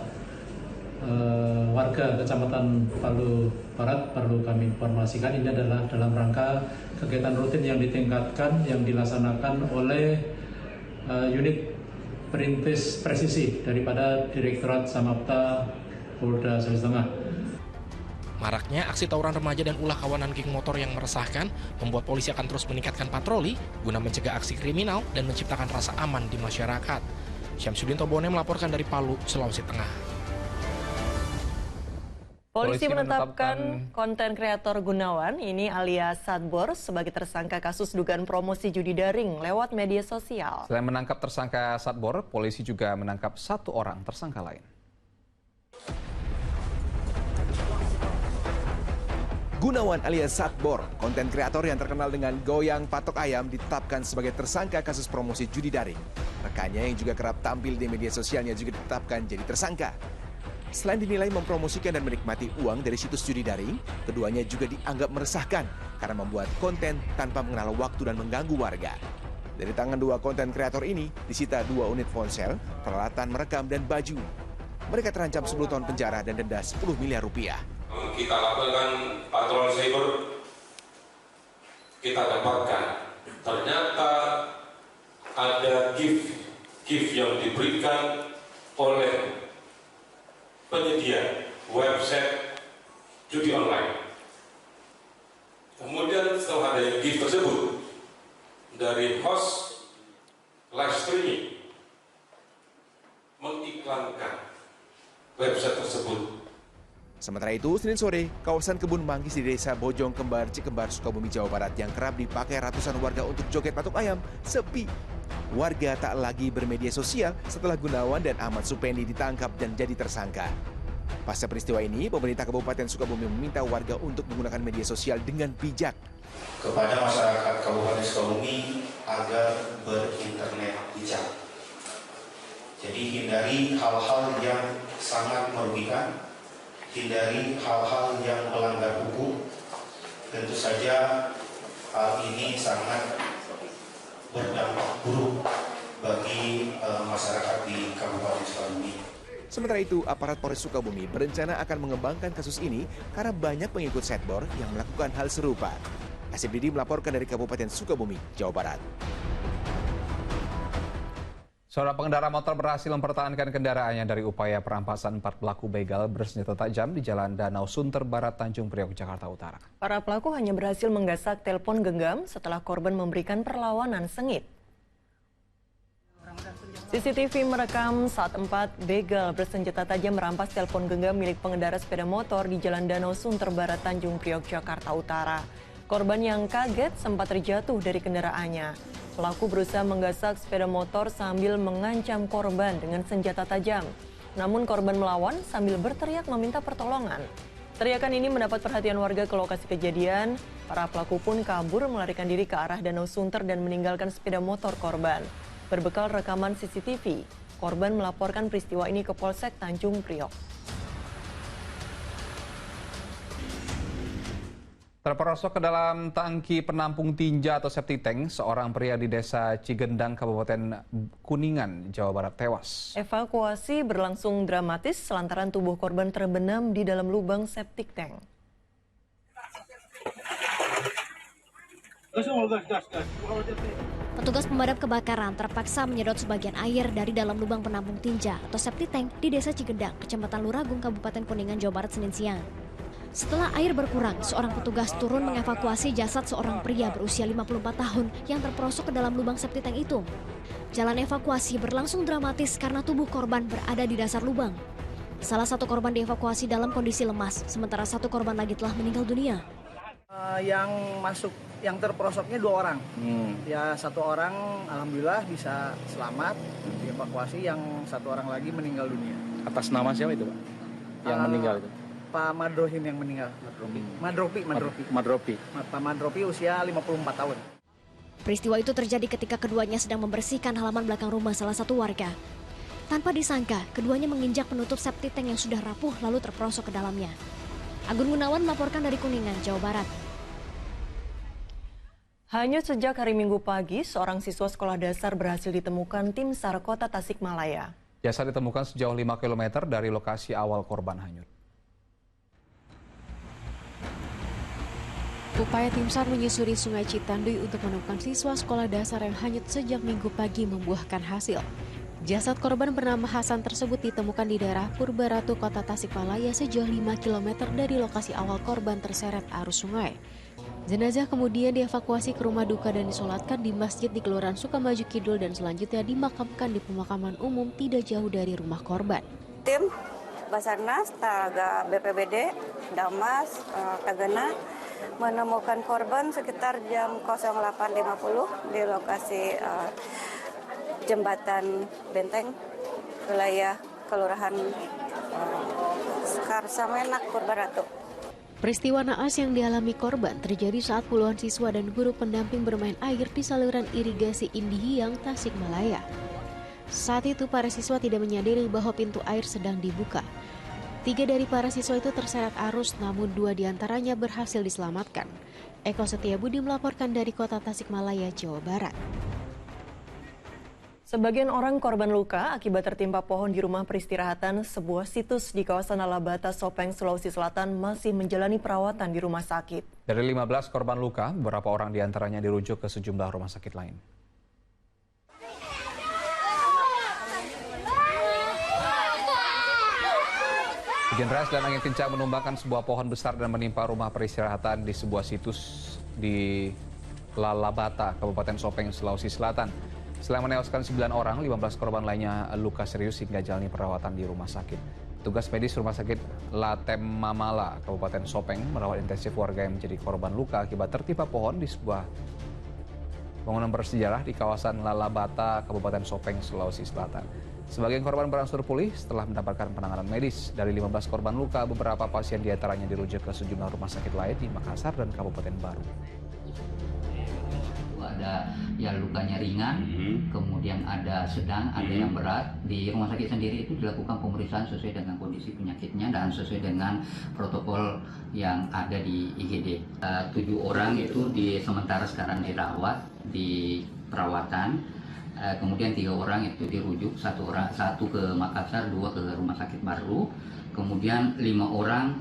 warga Kecamatan Palu Barat perlu kami informasikan ini adalah dalam rangka kegiatan rutin yang ditingkatkan yang dilaksanakan oleh unit perintis presisi daripada Direktorat Samapta Polda Sulawesi Tengah. Maraknya aksi tawuran remaja dan ulah kawanan geng motor yang meresahkan membuat polisi akan terus meningkatkan patroli guna mencegah aksi kriminal dan menciptakan rasa aman di masyarakat. Syamsuddin Tobone melaporkan dari Palu, Sulawesi Tengah. Polisi menetapkan konten kreator Gunawan, ini alias Satbor, sebagai tersangka kasus dugaan promosi judi daring lewat media sosial. Selain menangkap tersangka Satbor, polisi juga menangkap 1 orang tersangka lain. Gunawan alias Satbor, konten kreator yang terkenal dengan goyang patok ayam, ditetapkan sebagai tersangka kasus promosi judi daring. Rekannya yang juga kerap tampil di media sosialnya juga ditetapkan jadi tersangka. Selain dinilai mempromosikan dan menikmati uang dari situs judi daring, keduanya juga dianggap meresahkan karena membuat konten tanpa mengenal waktu dan mengganggu warga. Dari tangan 2 konten kreator ini disita 2 unit ponsel, peralatan merekam dan baju. Mereka terancam 10 tahun penjara dan denda 10 miliar rupiah. Kita lakukan patroli cyber, kita dapatkan ternyata ada gift yang diberikan oleh penyedia website judi online. Kemudian setelah ada gift tersebut dari host live streaming mengiklankan website tersebut. Sementara itu, Senin sore, kawasan Kebun Manggis di Desa Bojong Kembar, Cikembar, Sukabumi, Jawa Barat yang kerap dipakai ratusan warga untuk joget patok ayam, sepi. Warga tak lagi bermedia sosial setelah Gunawan dan Ahmad Supendi ditangkap dan jadi tersangka. Pasca peristiwa ini, pemerintah Kabupaten Sukabumi meminta warga untuk menggunakan media sosial dengan bijak. Kepada masyarakat Kabupaten Sukabumi agar berinternet bijak. Jadi hindari hal-hal yang sangat merugikan, hindari hal-hal yang melanggar hukum. Tentu saja hal ini sangat berdampak buruk bagi masyarakat di Kabupaten Sukabumi. Sementara itu, aparat Polres Sukabumi berencana akan mengembangkan kasus ini karena banyak pengikut setbor yang melakukan hal serupa. Asep Didi melaporkan dari Kabupaten Sukabumi, Jawa Barat. Seorang pengendara motor berhasil mempertahankan kendaraannya dari upaya perampasan 4 pelaku begal bersenjata tajam di Jalan Danau Sunter Barat, Tanjung Priok, Jakarta Utara. Para pelaku hanya berhasil menggasak telepon genggam setelah korban memberikan perlawanan sengit. CCTV merekam saat 4 begal bersenjata tajam merampas telepon genggam milik pengendara sepeda motor di Jalan Danau Sunter Barat, Tanjung Priok, Jakarta Utara. Korban yang kaget sempat terjatuh dari kendaraannya. Pelaku berusaha menggasak sepeda motor sambil mengancam korban dengan senjata tajam. Namun korban melawan sambil berteriak meminta pertolongan. Teriakan ini mendapat perhatian warga ke lokasi kejadian. Para pelaku pun kabur melarikan diri ke arah Danau Sunter dan meninggalkan sepeda motor korban. Berbekal rekaman CCTV, korban melaporkan peristiwa ini ke Polsek Tanjung Priok. Terperosok ke dalam tangki penampung tinja atau septic tank, seorang pria di Desa Cigendang, Kabupaten Kuningan, Jawa Barat tewas. Evakuasi berlangsung dramatis lantaran tubuh korban terbenam di dalam lubang septic tank. Petugas pemadam kebakaran terpaksa menyedot sebagian air dari dalam lubang penampung tinja atau septic tank di Desa Cigendang, Kecamatan Luragung, Kabupaten Kuningan, Jawa Barat, Senin siang. Setelah air berkurang, seorang petugas turun mengevakuasi jasad seorang pria berusia 54 tahun yang terperosok ke dalam lubang septic tank itu. Jalan evakuasi berlangsung dramatis karena tubuh korban berada di dasar lubang. Salah satu korban dievakuasi dalam kondisi lemas, sementara satu korban lagi telah meninggal dunia. Yang terperosoknya 2 orang. Ya 1 orang alhamdulillah bisa selamat dievakuasi, yang 1 orang lagi meninggal dunia. Atas nama siapa itu, Pak? Yang meninggal itu? Pak Madrohim yang meninggal. Madropi. Pak Madropi usia 54 tahun. Peristiwa itu terjadi ketika keduanya sedang membersihkan halaman belakang rumah salah satu warga. Tanpa disangka, keduanya menginjak penutup septic tank yang sudah rapuh lalu terperosok ke dalamnya. Agun Gunawan melaporkan dari Kuningan, Jawa Barat. Hanya sejak hari Minggu pagi, seorang siswa sekolah dasar berhasil ditemukan tim SAR Kota Tasikmalaya. Jasad ditemukan sejauh 5 km dari lokasi awal korban hanyut. Upaya tim SAR menyusuri Sungai Citanduy untuk menemukan siswa sekolah dasar yang hanyut sejak Minggu pagi membuahkan hasil. Jasad korban bernama Hasan tersebut ditemukan di daerah Purbaratu, Kota Tasikmalaya sejauh 5 km dari lokasi awal korban terseret arus sungai. Jenazah kemudian dievakuasi ke rumah duka dan disolatkan di masjid di Kelurahan Sukamaju Kidul dan selanjutnya dimakamkan di pemakaman umum tidak jauh dari rumah korban. Tim Basarnas, Taga BPBD, Damas, Tagana menemukan korban sekitar jam 08.50 di lokasi Jembatan Benteng, wilayah Kelurahan Karsamenak, Purbaratu. Peristiwa naas yang dialami korban terjadi saat puluhan siswa dan guru pendamping bermain air di saluran irigasi Indihiyang, Tasikmalaya. Saat itu para siswa tidak menyadari bahwa pintu air sedang dibuka. 3 dari para siswa itu terseret arus, namun 2 diantaranya berhasil diselamatkan. Eko Setiabudi melaporkan dari Kota Tasikmalaya, Jawa Barat. Sebagian orang korban luka akibat tertimpa pohon di rumah peristirahatan sebuah situs di kawasan Lalabata, Sopeng, Sulawesi Selatan masih menjalani perawatan di rumah sakit. Dari 15 korban luka, beberapa orang diantaranya dirujuk ke sejumlah rumah sakit lain. Hujan deras dan angin kencang menumbangkan sebuah pohon besar dan menimpa rumah peristirahatan di sebuah situs di Lalabata, Kabupaten Sopeng, Sulawesi Selatan. Selain menewaskan 9 orang, 15 korban lainnya luka serius hingga jalani perawatan di rumah sakit. Tugas medis Rumah Sakit Latemamala, Kabupaten Sopeng, merawat intensif warga yang menjadi korban luka akibat tertimpa pohon di sebuah bangunan bersejarah di kawasan Lalabata, Kabupaten Sopeng, Sulawesi Selatan. Sebagian korban berangsur pulih setelah mendapatkan penanganan medis. Dari 15 korban luka, beberapa pasien diantaranya dirujuk ke sejumlah rumah sakit lain di Makassar dan Kabupaten Baru. Ada yang lukanya ringan, kemudian ada sedang, ada yang berat. Di rumah sakit sendiri itu dilakukan pemeriksaan sesuai dengan kondisi penyakitnya dan sesuai dengan protokol yang ada di IGD. 7 orang itu sementara sekarang dirawat di perawatan. kemudian 3 orang itu dirujuk, 1 ke Makassar, 2 ke Rumah Sakit Baru, kemudian 5 orang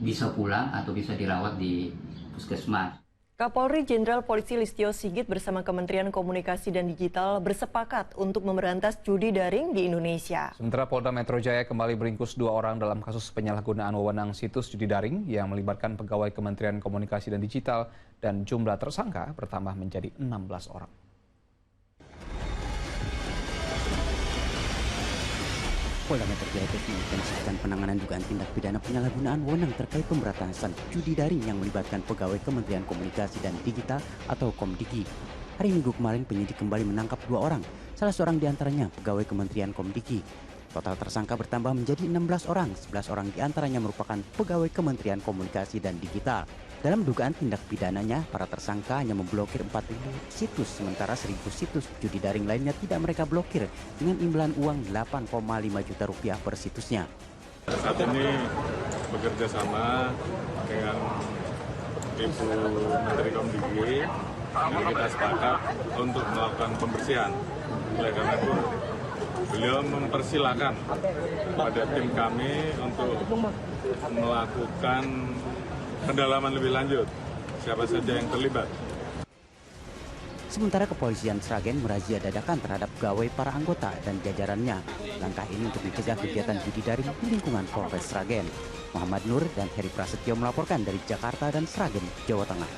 bisa pulang atau bisa dirawat di puskesmas. Kapolri Jenderal Polisi Listio Sigit bersama Kementerian Komunikasi dan Digital bersepakat untuk memberantas judi daring di Indonesia. Sementara Polda Metro Jaya kembali meringkus 2 orang dalam kasus penyalahgunaan wewenang situs judi daring yang melibatkan pegawai Kementerian Komunikasi dan Digital dan jumlah tersangka bertambah menjadi 16 orang. Polda Metro Jaya mengintensifkan penanganan dugaan tindak pidana penyalahgunaan wewenang terkait pemberantasan judi daring yang melibatkan pegawai Kementerian Komunikasi dan Digital atau Komdigi. Hari Minggu kemarin penyidik kembali menangkap 2 orang, salah seorang diantaranya pegawai Kementerian Komdigi. Total tersangka bertambah menjadi 16 orang, 11 orang diantaranya merupakan pegawai Kementerian Komunikasi dan Digital. Dalam dugaan tindak pidananya, para tersangka hanya memblokir 4.000 situs, sementara 1.000 situs judi daring lainnya tidak mereka blokir dengan imbalan uang 8,5 juta rupiah per situsnya. Saat ini bekerja sama dengan Ibu Menteri Komdigi, ini kita sepakat untuk melakukan pembersihan. Oleh karena itu, beliau mempersilahkan pada tim kami untuk melakukan pendalaman lebih lanjut, siapa saja yang terlibat. Sementara kepolisian Sragen merazia dadakan terhadap pegawai para anggota dan jajarannya. Langkah ini untuk mencegah kegiatan judi daring di lingkungan Polres Sragen. Muhammad Nur dan Heri Prasetyo melaporkan dari Jakarta dan Sragen, Jawa Tengah.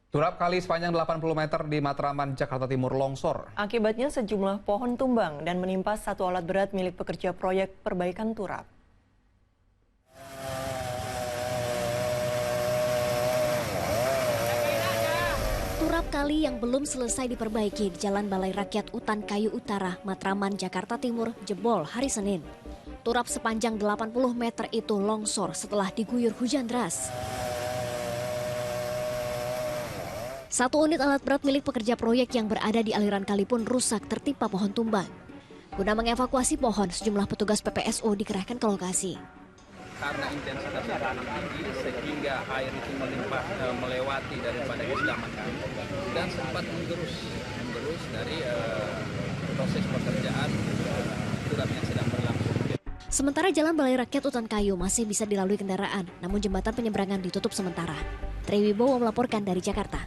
Turap kali sepanjang 80 meter di Matraman, Jakarta Timur longsor. Akibatnya sejumlah pohon tumbang dan menimpa 1 alat berat milik pekerja proyek perbaikan turap. Turap kali yang belum selesai diperbaiki di Jalan Balai Rakyat Utan Kayu Utara, Matraman, Jakarta Timur jebol hari Senin. Turap sepanjang 80 meter itu longsor setelah diguyur hujan deras. 1 unit alat berat milik pekerja proyek yang berada di aliran kali pun rusak tertimpa pohon tumbang. Guna mengevakuasi pohon, sejumlah petugas PPSO dikerahkan ke lokasi. Karena intensitasnya tanam tinggi sehingga air itu melimpah melewati daripada kediaman kami dan sempat menggerus dari proses pekerjaan turap yang sedang berlangsung. Sementara Jalan Balai Rakyat Utan Kayu masih bisa dilalui kendaraan, namun jembatan penyeberangan ditutup sementara. Triwibowo melaporkan dari Jakarta.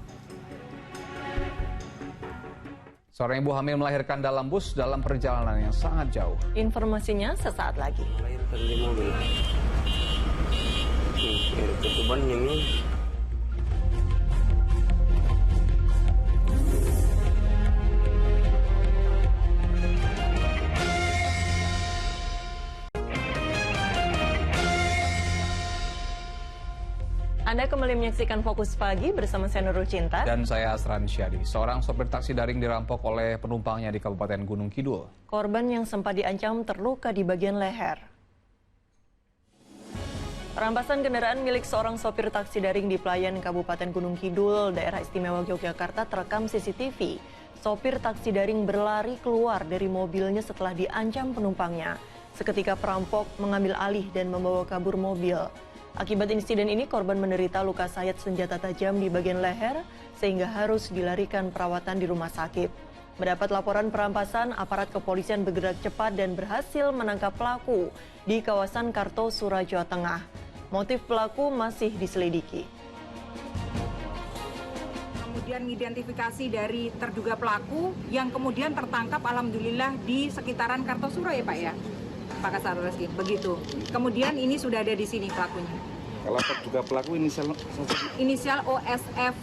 Seorang ibu hamil melahirkan dalam bus dalam perjalanan yang sangat jauh. Informasinya sesaat lagi. Anda kembali menyaksikan Fokus Pagi bersama saya Nurul Cinta. Dan saya Asran Syadi. Seorang sopir taksi daring dirampok oleh penumpangnya di Kabupaten Gunung Kidul. Korban yang sempat diancam terluka di bagian leher. Rampasan kendaraan milik seorang sopir taksi daring di Pelayan, Kabupaten Gunung Kidul, Daerah Istimewa Yogyakarta terekam CCTV. Sopir taksi daring berlari keluar dari mobilnya setelah diancam penumpangnya. Seketika perampok mengambil alih dan membawa kabur mobil. Akibat insiden ini, korban menderita luka sayat senjata tajam di bagian leher sehingga harus dilarikan perawatan di rumah sakit. Mendapat laporan perampasan, aparat kepolisian bergerak cepat dan berhasil menangkap pelaku di kawasan Kartosura, Jawa Tengah. Motif pelaku masih diselidiki. Kemudian identifikasi dari terduga pelaku yang kemudian tertangkap alhamdulillah di sekitaran Kartosura ya Pak ya? Pak Kasar Reski, begitu. Kemudian ini sudah ada di sini pelakunya. Kalau terduga pelaku Inisial OSF.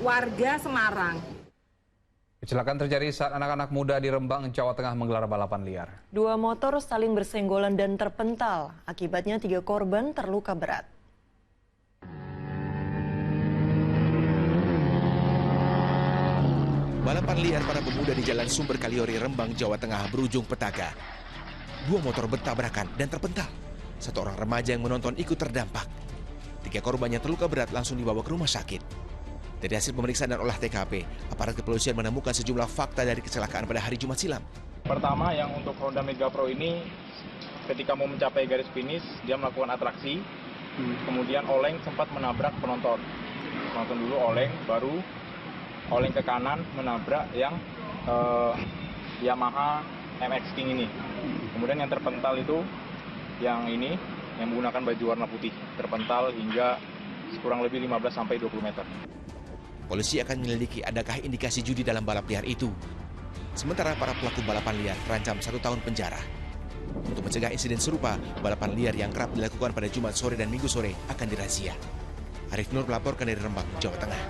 Warga Semarang. Kecelakaan terjadi saat anak-anak muda di Rembang, Jawa Tengah menggelar balapan liar. 2 motor saling bersenggolan dan terpental. Akibatnya 3 korban terluka berat. Balapan liar para pemuda di Jalan Sumber Kaliori, Rembang, Jawa Tengah berujung petaka. 2 motor bertabrakan dan terpental. 1 orang remaja yang menonton ikut terdampak. 3 korban yang terluka berat langsung dibawa ke rumah sakit. Dari hasil pemeriksaan dan olah TKP, aparat kepolisian menemukan sejumlah fakta dari kecelakaan pada hari Jumat silam. Pertama, yang untuk Honda Mega Pro ini, ketika mau mencapai garis finish, dia melakukan atraksi, kemudian oleng sempat menabrak penonton. nonton dulu oleng, baru oleng ke kanan menabrak yang Yamaha MX King ini. Kemudian yang terpental itu yang ini, yang menggunakan baju warna putih, terpental hingga kurang lebih 15-20 meter. Polisi akan menyelidiki adakah indikasi judi dalam balap liar itu. Sementara para pelaku balapan liar terancam 1 tahun penjara. Untuk mencegah insiden serupa, balapan liar yang kerap dilakukan pada Jumat sore dan Minggu sore akan dirazia. Arif Nur melaporkan dari Rembang, Jawa Tengah.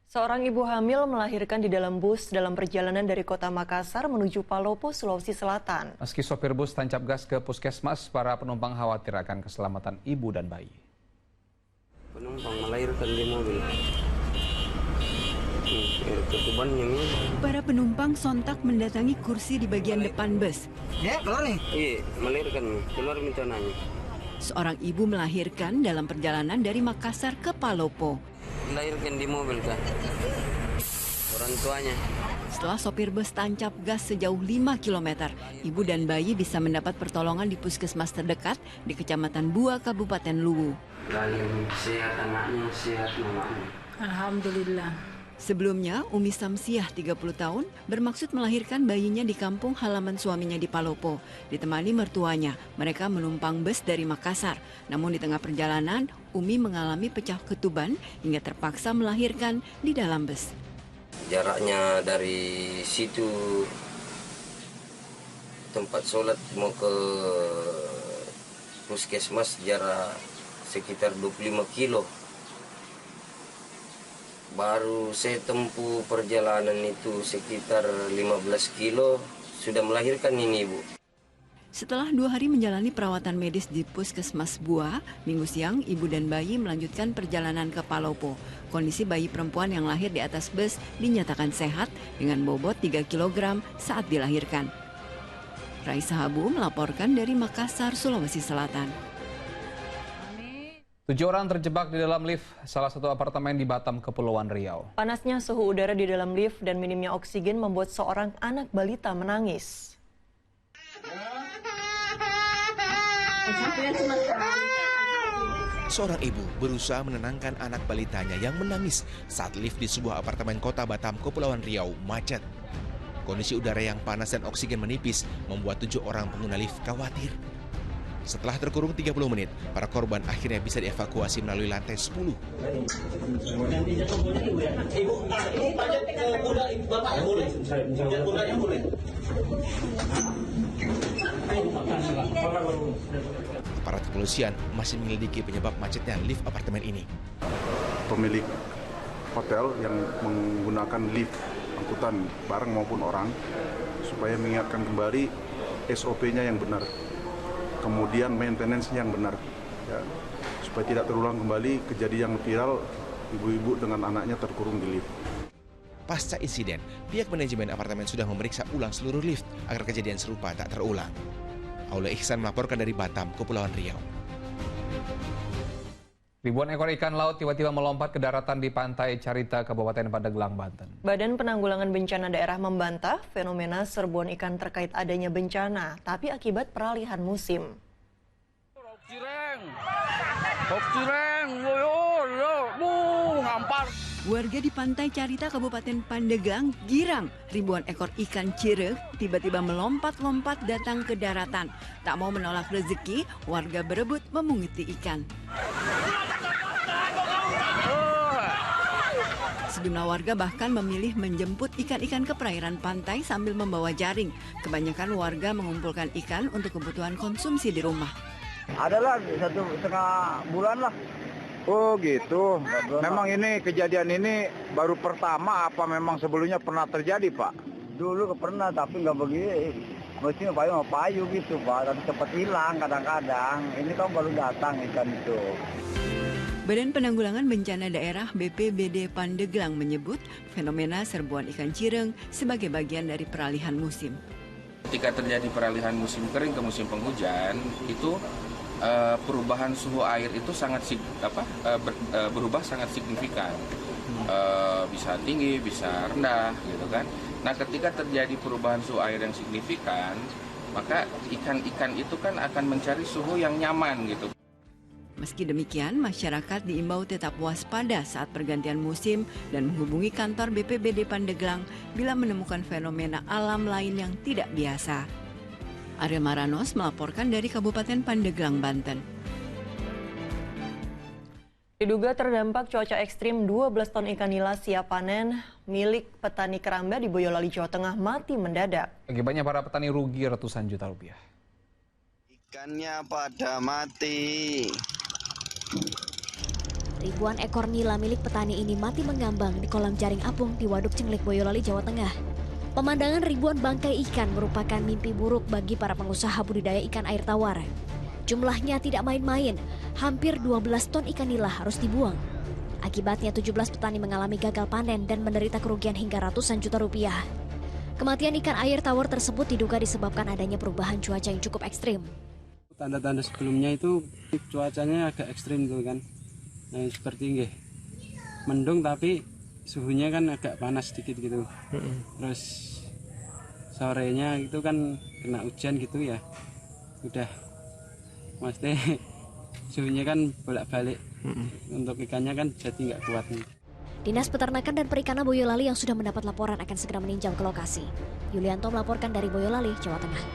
Seorang ibu hamil melahirkan di dalam bus dalam perjalanan dari kota Makassar menuju Palopo, Sulawesi Selatan. Meski sopir bus tancap gas ke puskesmas, para penumpang khawatir akan keselamatan ibu dan bayi. Penumpang melahirkan di mobil. Ketuban yang ini. Para penumpang sontak mendatangi kursi di bagian depan bus. Ya, keluar nih. Iya, melahirkan. Keluar minta nanya. Seorang ibu melahirkan dalam perjalanan dari Makassar ke Palopo. Melahirkan di mobil kan. Orang tuanya. Setelah sopir bus tancap gas sejauh 5 km, ibu dan bayi bisa mendapat pertolongan di puskesmas terdekat di Kecamatan Bua, Kabupaten Luwu. Lahir sehat anaknya, sehat mamanya. Alhamdulillah. Sebelumnya, Umi Samsiah, 30 tahun, bermaksud melahirkan bayinya di kampung halaman suaminya di Palopo. Ditemani mertuanya, mereka menumpang bus dari Makassar. Namun di tengah perjalanan, Umi mengalami pecah ketuban hingga terpaksa melahirkan di dalam bus. Jaraknya dari situ tempat sholat mau ke puskesmas jarak sekitar 25 kilo. Baru saya tempuh perjalanan itu sekitar 15 kilo, sudah melahirkan ini ibu. Setelah 2 hari menjalani perawatan medis di Puskesmas Bua, Minggu siang ibu dan bayi melanjutkan perjalanan ke Palopo. Kondisi bayi perempuan yang lahir di atas bus dinyatakan sehat dengan bobot 3 kg saat dilahirkan. Raisa Habu melaporkan dari Makassar, Sulawesi Selatan. 7 orang terjebak di dalam lift salah satu apartemen di Batam, Kepulauan Riau. Panasnya suhu udara di dalam lift dan minimnya oksigen membuat seorang anak balita menangis. Seorang ibu berusaha menenangkan anak balitanya yang menangis saat lift di sebuah apartemen kota Batam, Kepulauan Riau macet. Kondisi udara yang panas dan oksigen menipis membuat 7 orang pengguna lift khawatir. Setelah terkurung 30 menit, para korban akhirnya bisa dievakuasi melalui lantai 10. Aparat kepolisian masih menyelidiki penyebab macetnya lift apartemen ini. Pemilik hotel yang menggunakan lift angkutan barang maupun orang supaya mengingatkan kembali SOP-nya yang benar. Kemudian maintenance yang benar, ya, supaya tidak terulang kembali kejadian yang viral ibu-ibu dengan anaknya terkurung di lift. Pasca insiden, pihak manajemen apartemen sudah memeriksa ulang seluruh lift agar kejadian serupa tak terulang. Aula Ihsan melaporkan dari Batam, Kepulauan Riau. Ribuan ekor ikan laut tiba-tiba melompat ke daratan di pantai Carita, Kabupaten Pandeglang, Banten. Badan Penanggulangan Bencana Daerah membantah fenomena serbuan ikan terkait adanya bencana, tapi akibat peralihan musim. Warga di pantai Carita, Kabupaten Pandeglang, girang. Ribuan ekor ikan cireng tiba-tiba melompat-lompat datang ke daratan. Tak mau menolak rezeki, warga berebut memunguti ikan. Sejumlah warga bahkan memilih menjemput ikan-ikan ke perairan pantai sambil membawa jaring. Kebanyakan warga mengumpulkan ikan untuk kebutuhan konsumsi di rumah. Adalah 1,5 bulan lah. Oh gitu. Memang ini kejadian ini baru pertama apa memang sebelumnya pernah terjadi Pak? Dulu pernah tapi nggak begini. Mesti payu gitu Pak, tapi cepat hilang kadang-kadang. Ini kan baru datang ikan itu. Badan Penanggulangan Bencana Daerah BPBD Pandeglang menyebut fenomena serbuan ikan cireng sebagai bagian dari peralihan musim. Ketika terjadi peralihan musim kering ke musim penghujan, itu perubahan suhu air itu berubah sangat signifikan. Bisa tinggi, bisa rendah, gitu kan. Nah, ketika terjadi perubahan suhu air yang signifikan, maka ikan-ikan itu kan akan mencari suhu yang nyaman gitu. Meski demikian, masyarakat diimbau tetap waspada saat pergantian musim dan menghubungi kantor BPBD Pandeglang bila menemukan fenomena alam lain yang tidak biasa. Ariel Maranos melaporkan dari Kabupaten Pandeglang, Banten. Diduga terdampak cuaca ekstrim, 12 ton ikan nila siap panen milik petani keramba di Boyolali, Jawa Tengah mati mendadak. Akibatnya para petani rugi ratusan juta rupiah. Ikannya pada mati. Ribuan ekor nila milik petani ini mati mengambang di kolam jaring apung di Waduk Cenglik, Boyolali, Jawa Tengah. Pemandangan ribuan bangkai ikan merupakan mimpi buruk bagi para pengusaha budidaya ikan air tawar. Jumlahnya tidak main-main, hampir 12 ton ikan nila harus dibuang. Akibatnya 17 petani mengalami gagal panen dan menderita kerugian hingga ratusan juta rupiah. Kematian ikan air tawar tersebut diduga disebabkan adanya perubahan cuaca yang cukup ekstrim. Tanda-tanda sebelumnya itu cuacanya agak ekstrim tuh kan. Nah, seperti mendung tapi suhunya kan agak panas sedikit gitu. Terus sorenya itu kan kena hujan gitu ya. Udah maksudnya suhunya kan bolak-balik. Untuk ikannya kan jadi nggak kuat. Dinas Peternakan dan Perikanan Boyolali yang sudah mendapat laporan akan segera meninjau ke lokasi. Yulianto melaporkan dari Boyolali, Jawa Tengah.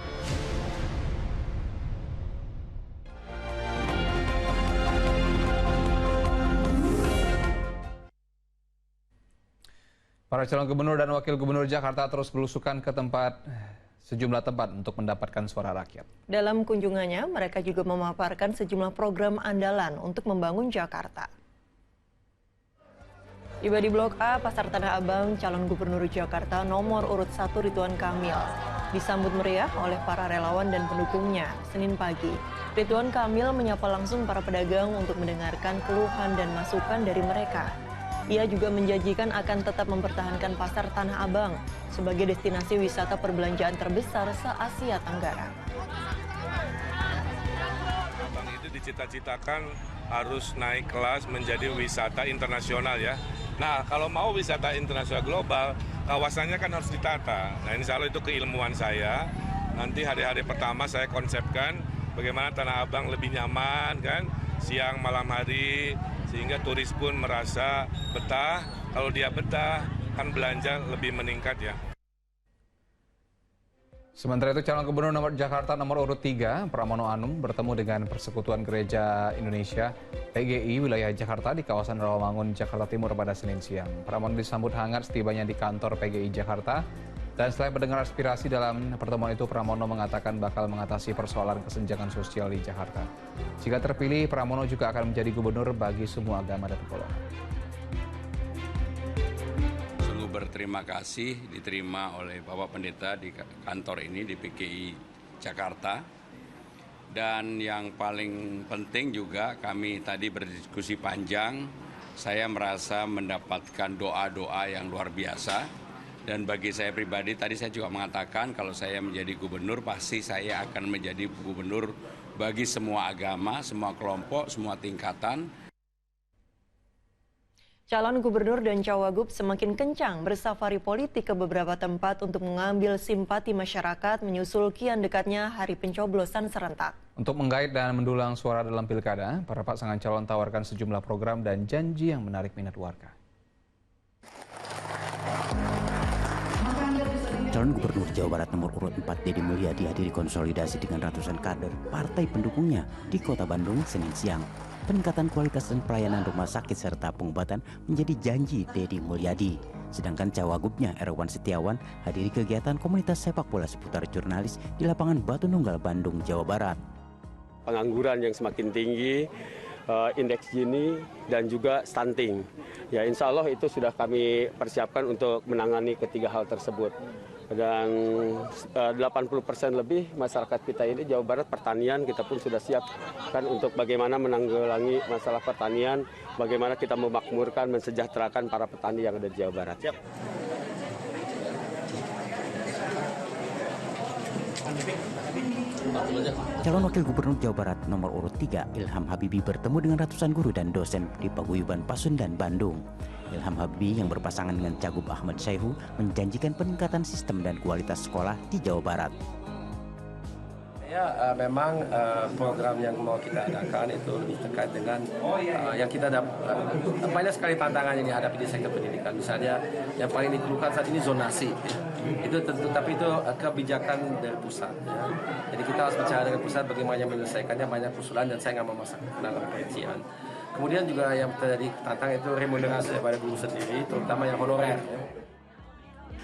Para calon gubernur dan wakil gubernur Jakarta terus belusukan ke sejumlah tempat untuk mendapatkan suara rakyat. Dalam kunjungannya, mereka juga memaparkan sejumlah program andalan untuk membangun Jakarta. Tiba di Blok A, Pasar Tanah Abang, calon gubernur Jakarta nomor urut 1 Ridwan Kamil disambut meriah oleh para relawan dan pendukungnya Senin pagi. Ridwan Kamil menyapa langsung para pedagang untuk mendengarkan keluhan dan masukan dari mereka. Ia juga menjanjikan akan tetap mempertahankan Pasar Tanah Abang sebagai destinasi wisata perbelanjaan terbesar se-Asia Tenggara. Abang itu dicita-citakan harus naik kelas menjadi wisata internasional ya. Nah, kalau mau wisata internasional global, kawasannya kan harus ditata. Nah, insya Allah itu keilmuan saya. Nanti hari-hari pertama saya konsepkan bagaimana Tanah Abang lebih nyaman kan, siang malam hari, sehingga turis pun merasa betah. Kalau dia betah, kan belanja lebih meningkat ya. Sementara itu, calon gubernur nomor Jakarta nomor urut 3, Pramono Anung, bertemu dengan Persekutuan Gereja Indonesia PGI wilayah Jakarta di kawasan Rawamangun, Jakarta Timur pada Senin siang. Pramono disambut hangat setibanya di kantor PGI Jakarta. Dan setelah mendengar aspirasi dalam pertemuan itu, Pramono mengatakan bakal mengatasi persoalan kesenjangan sosial di Jakarta. Jika terpilih, Pramono juga akan menjadi gubernur bagi semua agama dan golongan. Sungguh berterima kasih diterima oleh Bapak Pendeta di kantor ini di PGI Jakarta. Dan yang paling penting juga kami tadi berdiskusi panjang, saya merasa mendapatkan doa-doa yang luar biasa. Dan bagi saya pribadi, tadi saya juga mengatakan kalau saya menjadi gubernur, pasti saya akan menjadi gubernur bagi semua agama, semua kelompok, semua tingkatan. Calon gubernur dan cawagup semakin kencang bersafari politik ke beberapa tempat untuk mengambil simpati masyarakat menyusul kian dekatnya hari pencoblosan serentak. Untuk menggait dan mendulang suara dalam pilkada, para pasangan calon tawarkan sejumlah program dan janji yang menarik minat warga. Calon Gubernur Jawa Barat nomor urut 4 Deddy Mulyadi dihadiri konsolidasi dengan ratusan kader partai pendukungnya di Kota Bandung Senin siang. Peningkatan kualitas dan pelayanan rumah sakit serta pengobatan menjadi janji Deddy Mulyadi. Sedangkan cawagupnya Erwan Setiawan hadiri kegiatan komunitas sepak bola seputar jurnalis di lapangan Batu Nunggal, Bandung, Jawa Barat. Pengangguran yang semakin tinggi, indeks Gini, dan juga stunting. Ya, insya Allah itu sudah kami persiapkan untuk menangani ketiga hal tersebut. Dan 80% lebih masyarakat kita ini Jawa Barat pertanian, kita pun sudah siap kan untuk bagaimana menanggulangi masalah pertanian, bagaimana kita memakmurkan, mensejahterakan para petani yang ada di Jawa Barat. Siap. Calon Wakil Gubernur Jawa Barat nomor urut 3 Ilham Habibie bertemu dengan ratusan guru dan dosen di Paguyuban Pasundan, Bandung. Ilham Habibie yang berpasangan dengan Cagup Ahmad Syaihu menjanjikan peningkatan sistem dan kualitas sekolah di Jawa Barat. Ya, memang program yang mau kita adakan itu lebih terkait dengan yang kita banyak sekali tantangan yang dihadapi di sektor pendidikan. Misalnya yang paling dikeluhkan saat ini zonasi. Itu tentu, tapi itu kebijakan dari pusat. Ya. Jadi kita harus bicara dengan pusat bagaimana menyelesaikannya, banyak usulan dan saya nggak mau masuk ke dalam perincian. Kemudian juga yang terjadi tantangan itu remunerasi daripada guru sendiri, terutama yang honorer.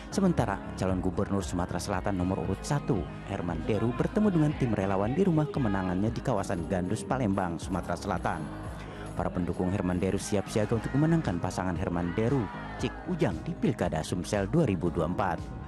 Sementara calon gubernur Sumatera Selatan nomor urut 1, Herman Deru bertemu dengan tim relawan di rumah kemenangannya di kawasan Gandus, Palembang, Sumatera Selatan. Para pendukung Herman Deru siap siaga untuk memenangkan pasangan Herman Deru, Cik Ujang di Pilkada Sumsel 2024.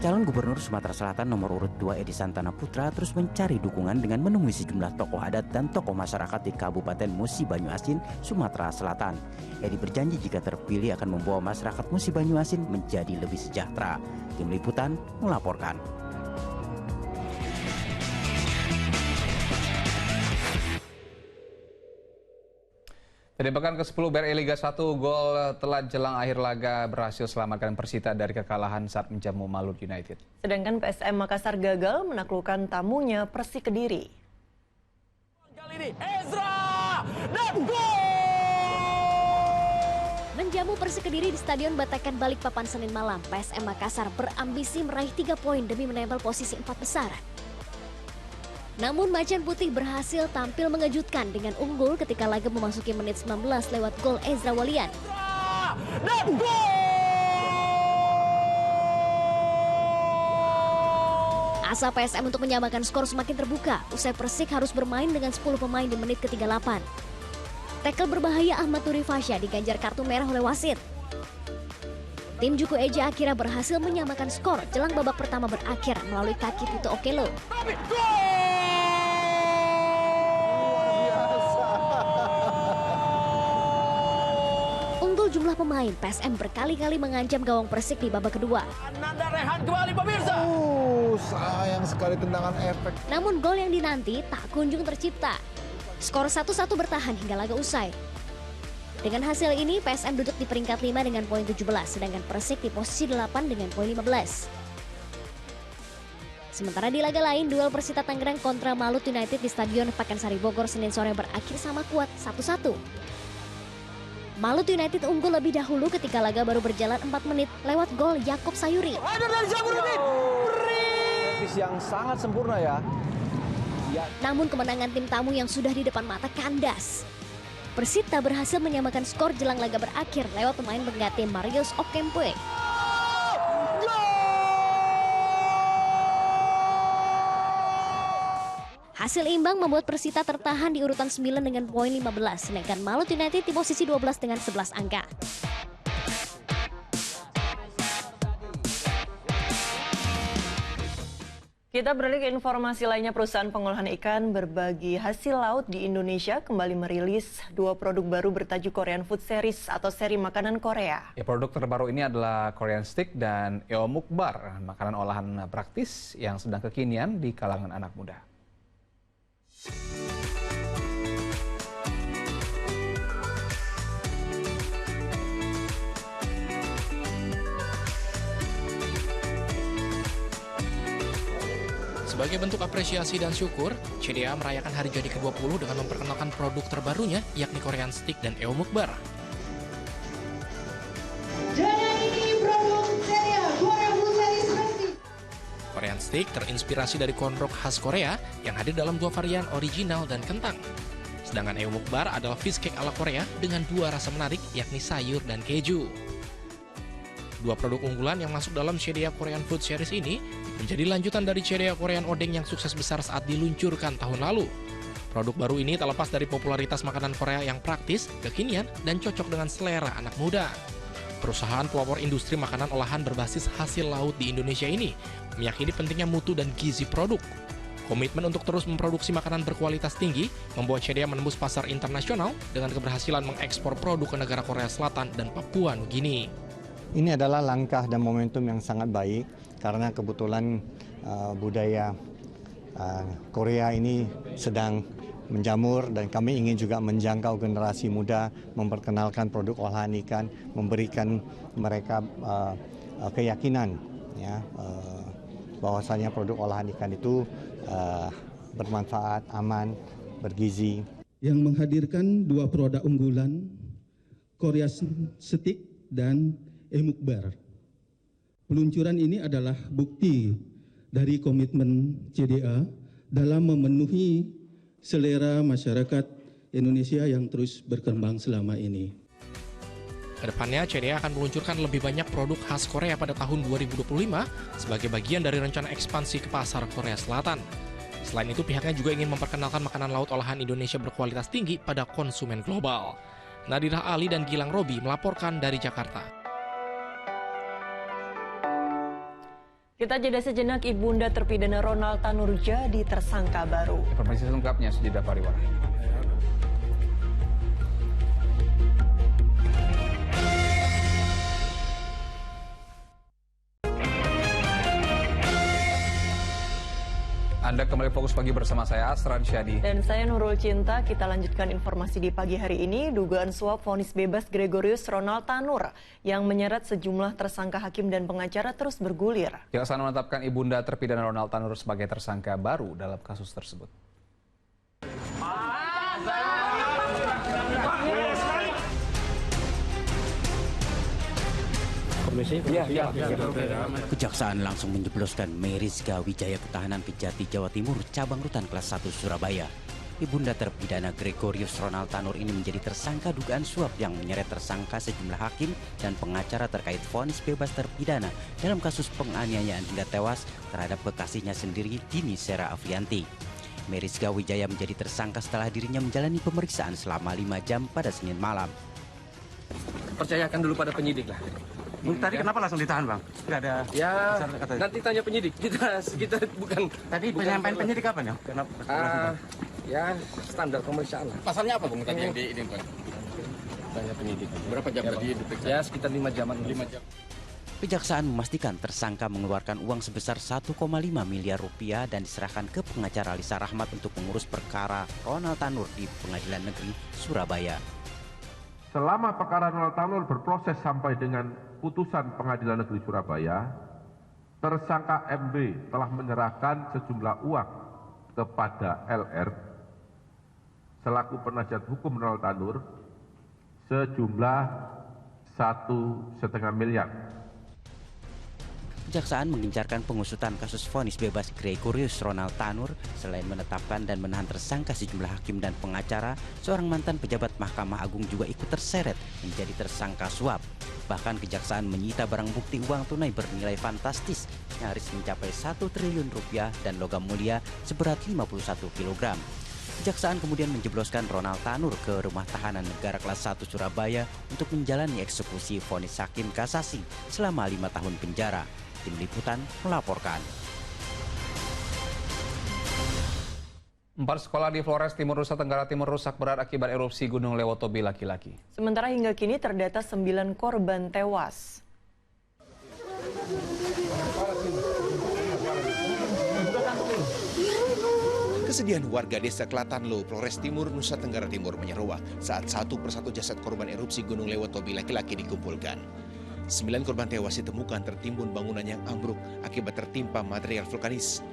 Calon gubernur Sumatera Selatan nomor urut 2 Edi Santana Putra terus mencari dukungan dengan menemui sejumlah tokoh adat dan tokoh masyarakat di Kabupaten Musi Banyuasin, Sumatera Selatan. Edi berjanji jika terpilih akan membawa masyarakat Musi Banyuasin menjadi lebih sejahtera. Tim Liputan melaporkan. Di pekan ke-10 BRI Liga 1, gol telat jelang akhir laga berhasil selamatkan Persita dari kekalahan saat menjamu Malut United. Sedangkan PSM Makassar gagal menaklukkan tamunya Persik Kediri. Kali ini Ezra dan gol! Menjamu Persik Kediri di Stadion Batakan Balikpapan Senin malam, PSM Makassar berambisi meraih 3 poin demi menempel posisi 4 besar. Namun Macan Putih berhasil tampil mengejutkan dengan unggul ketika laga memasuki menit 19 lewat gol Ezra Walian. Dan gol! Asa PSM untuk menyamakan skor semakin terbuka usai Persik harus bermain dengan 10 pemain di menit ke-38. Tackle berbahaya Ahmad Nuri Fasya diganjar kartu merah oleh wasit. Tim Juku Eja akhirnya berhasil menyamakan skor jelang babak pertama berakhir melalui kaki Tito Okelo. Unggul jumlah pemain, PSM berkali-kali mengancam gawang Persik di babak kedua. Nanda Rehan kembali pemirsa. Sayang sekali tendangan efek. Namun gol yang dinanti tak kunjung tercipta. Skor 1-1 bertahan hingga laga usai. Dengan hasil ini, PSM duduk di peringkat 5 dengan poin 17, sedangkan Persik di posisi 8 dengan poin 15. Sementara di laga lain, duel Persita Tangerang kontra Malut United di Stadion Pakansari Bogor Senin sore berakhir sama kuat 1-1. Malut United unggul lebih dahulu ketika laga baru berjalan 4 menit lewat gol Yakob Sayuri. Yang sangat sempurna ya. Namun kemenangan tim tamu yang sudah di depan mata kandas. Persita berhasil menyamakan skor jelang laga berakhir lewat pemain pengganti Marius Okempe. Hasil imbang membuat Persita tertahan di urutan 9 dengan poin 15, sedangkan Malut United di posisi 12 dengan 11 angka. Kita beralih ke informasi lainnya. Perusahaan pengolahan ikan berbagi hasil laut di Indonesia kembali merilis 2 produk baru bertajuk Korean Food Series atau seri makanan Korea. Ya, produk terbaru ini adalah Korean Stick dan Eomukbar, makanan olahan praktis yang sedang kekinian di kalangan anak muda. Sebagai bentuk apresiasi dan syukur, CDA merayakan hari jadi ke-20 dengan memperkenalkan produk terbarunya, yakni Korean Stick dan Eomukbar. Dan ini produk CDA Korean Food Series. Korean Stick terinspirasi dari konrok khas Korea yang hadir dalam 2 varian original dan kentang. Sedangkan Eomukbar adalah fish cake ala Korea dengan 2 rasa menarik, yakni sayur dan keju. 2 produk unggulan yang masuk dalam CDA Korean Food Series ini menjadi lanjutan dari CDA Korean Odeng yang sukses besar saat diluncurkan tahun lalu. Produk baru ini tak lepas dari popularitas makanan Korea yang praktis, kekinian, dan cocok dengan selera anak muda. Perusahaan pelopor industri makanan olahan berbasis hasil laut di Indonesia ini meyakini pentingnya mutu dan gizi produk. Komitmen untuk terus memproduksi makanan berkualitas tinggi membuat CDA menembus pasar internasional dengan keberhasilan mengekspor produk ke negara Korea Selatan dan Papua Nugini. Ini adalah langkah dan momentum yang sangat baik karena kebetulan budaya Korea ini sedang menjamur dan kami ingin juga menjangkau generasi muda, memperkenalkan produk olahan ikan, memberikan mereka keyakinan ya, bahwasanya produk olahan ikan itu bermanfaat, aman, bergizi. Yang menghadirkan dua produk unggulan, Korea Steak dan Emukbar. Peluncuran ini adalah bukti dari komitmen CDA dalam memenuhi selera masyarakat Indonesia yang terus berkembang selama ini. Kedepannya, CDA akan meluncurkan lebih banyak produk khas Korea pada tahun 2025 sebagai bagian dari rencana ekspansi ke pasar Korea Selatan. Selain itu, pihaknya juga ingin memperkenalkan makanan laut olahan Indonesia berkualitas tinggi pada konsumen global. Nadirah Ali dan Gilang Robi melaporkan dari Jakarta. Kita jeda sejenak, Ibunda terpidana Ronald Tanur jadi tersangka baru. Informasi selengkapnya sejedah pariwara. Anda kembali fokus pagi bersama saya Asran Syadi. Dan saya Nurul Cinta. Kita lanjutkan informasi di pagi hari ini. Dugaan suap vonis bebas Gregorius Ronald Tanur yang menyeret sejumlah tersangka hakim dan pengacara terus bergulir. Kejaksaan menetapkan ibunda terpidana Ronald Tanur sebagai tersangka baru dalam kasus tersebut. Kejaksaan langsung menjebloskan Meriska Wijaya Ketahanan Kejati Jawa Timur cabang rutan kelas 1 Surabaya. Ibunda terpidana Gregorius Ronald Tanur ini menjadi tersangka dugaan suap yang menyeret tersangka sejumlah hakim dan pengacara terkait vonis bebas terpidana dalam kasus penganiayaan hingga tewas terhadap kekasihnya sendiri, Dini Sera Afrianti. Meriska Wijaya menjadi tersangka setelah dirinya menjalani pemeriksaan selama 5 jam pada Senin malam. Percayakan dulu pada penyidik lah. Tadi kenapa langsung ditahan, Bang? Tidak ada. Ya, nanti tanya penyidik. Kita bukan. Tadi penyampaian penyidik apa ya? Kenapa? Ya, standar pemeriksaan lah. Pasalnya apa, Bang? Tadi yang diinginkan? Tanya penyidik. Berapa jam tadi diperiksa? Ya, sekitar 5 jaman. 5 jam. Kejaksaan memastikan tersangka mengeluarkan uang sebesar 1,5 miliar rupiah dan diserahkan ke pengacara Lisa Rahmat untuk mengurus perkara Ronald Tanur di Pengadilan Negeri Surabaya. Selama perkara Ronald Tanur berproses sampai dengan putusan Pengadilan Negeri Surabaya, tersangka MB telah menyerahkan sejumlah uang kepada LR selaku penasihat hukum Ronald Tanur sejumlah 1,5 miliar. Kejaksaan mengincarkan pengusutan kasus vonis bebas Gregorius Ronald Tanur selain menetapkan dan menahan tersangka sejumlah hakim dan pengacara, seorang mantan pejabat Mahkamah Agung juga ikut terseret menjadi tersangka suap. Bahkan kejaksaan menyita barang bukti uang tunai bernilai fantastis nyaris mencapai 1 triliun rupiah dan logam mulia seberat 51 kg. Kejaksaan kemudian menjebloskan Ronald Tanur ke Rumah Tahanan Negara kelas 1 Surabaya untuk menjalani eksekusi vonis hakim kasasi selama 5 tahun penjara. Tim Liputan melaporkan. 4 sekolah di Flores Timur, Nusa Tenggara Timur rusak berat akibat erupsi Gunung Lewotobi laki-laki. Sementara hingga kini terdata 9 korban tewas. Kesedihan warga desa Klatanlo, Flores Timur, Nusa Tenggara Timur menyeruak saat satu persatu jasad korban erupsi Gunung Lewotobi laki-laki dikumpulkan. 9 korban tewas ditemukan tertimbun bangunan yang ambruk akibat tertimpa material vulkanis.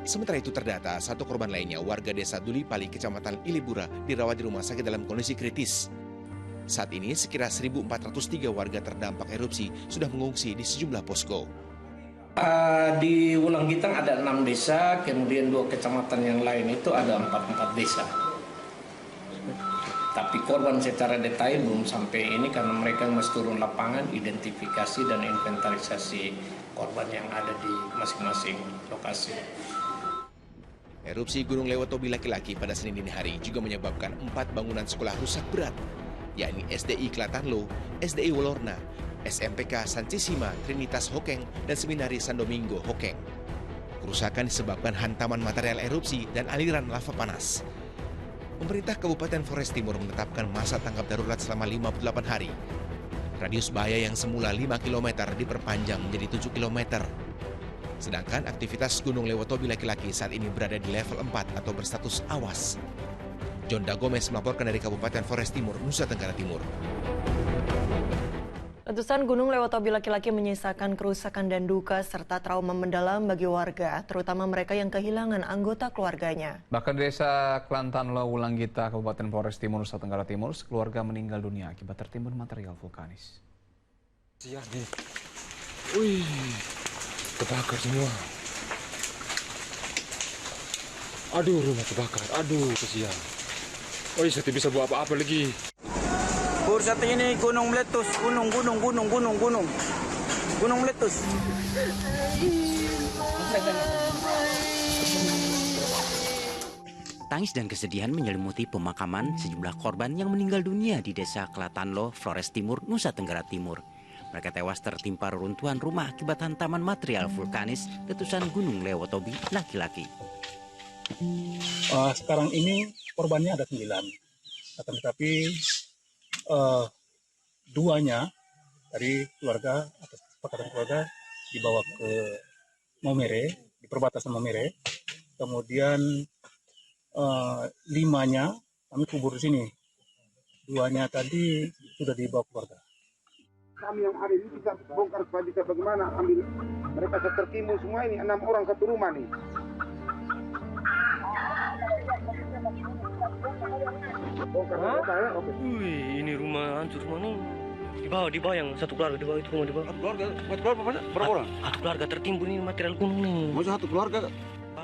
Sementara itu terdata 1 korban lainnya, warga desa Dulipali, Kecamatan Ilibura, dirawat di rumah sakit dalam kondisi kritis. Saat ini sekira 1.403 warga terdampak erupsi sudah mengungsi di sejumlah posko. Di Wulanggitang ada 6 desa, kemudian 2 kecamatan yang lain itu ada 4 desa. Tapi korban secara detail belum sampai ini karena mereka masih turun lapangan, identifikasi dan inventarisasi korban yang ada di masing-masing lokasi. Erupsi Gunung Lewotobi laki-laki pada Senin dini hari juga menyebabkan 4 bangunan sekolah rusak berat, yakni SDI Klatanlo, SDI Wolorna, SMPK Sancisima, Trinitas Hokeng, dan Seminari San Domingo Hokeng. Kerusakan disebabkan hantaman material erupsi dan aliran lava panas. Pemerintah Kabupaten Flores Timur menetapkan masa tanggap darurat selama 58 hari. Radius bahaya yang semula 5 km diperpanjang menjadi 7 km. Sedangkan aktivitas Gunung Lewotobi laki-laki saat ini berada di level 4 atau berstatus awas. John Dagomez melaporkan dari Kabupaten Flores Timur, Nusa Tenggara Timur. Letusan Gunung Lewotobi laki-laki menyisakan kerusakan dan duka serta trauma mendalam bagi warga, terutama mereka yang kehilangan anggota keluarganya. Bahkan di desa Klantanlo, Wulanggita, Kabupaten Flores Timur, Nusa Tenggara Timur, sekeluarga meninggal dunia akibat tertimbun material vulkanis. Wih, kebakar semua. Aduh, rumah kebakar. Aduh, kesian. Oh, saya tidak bisa buat apa-apa lagi. Bur, satu ini gunung meletus, gunung meletus. Tangis dan kesedihan menyelimuti pemakaman sejumlah korban yang meninggal dunia di desa Klantanlo, Flores Timur, Nusa Tenggara Timur. Mereka tewas tertimpa reruntuhan rumah akibat hantaman material vulkanis letusan Gunung Lewotobi laki-laki. Sekarang ini korbannya ada 9, tetapi 2-nya dari keluarga atas kesepakatan keluarga dibawa ke Momere, di perbatasan Momere. Kemudian 5-nya kami kubur di sini. 2-nya tadi sudah dibawa keluarga. Kami yang ada ini bisa bongkar supaya bisa bagaimana ambil mereka tertimbun semua ini 6 orang satu rumah nih. Wih, ini rumah hancur semua nih. Di bawah yang satu keluarga, di bawah itu rumah di bawah. Satu keluarga berapa orang? Satu keluarga tertimbun ini material gunung nih. Maksudnya satu keluarga?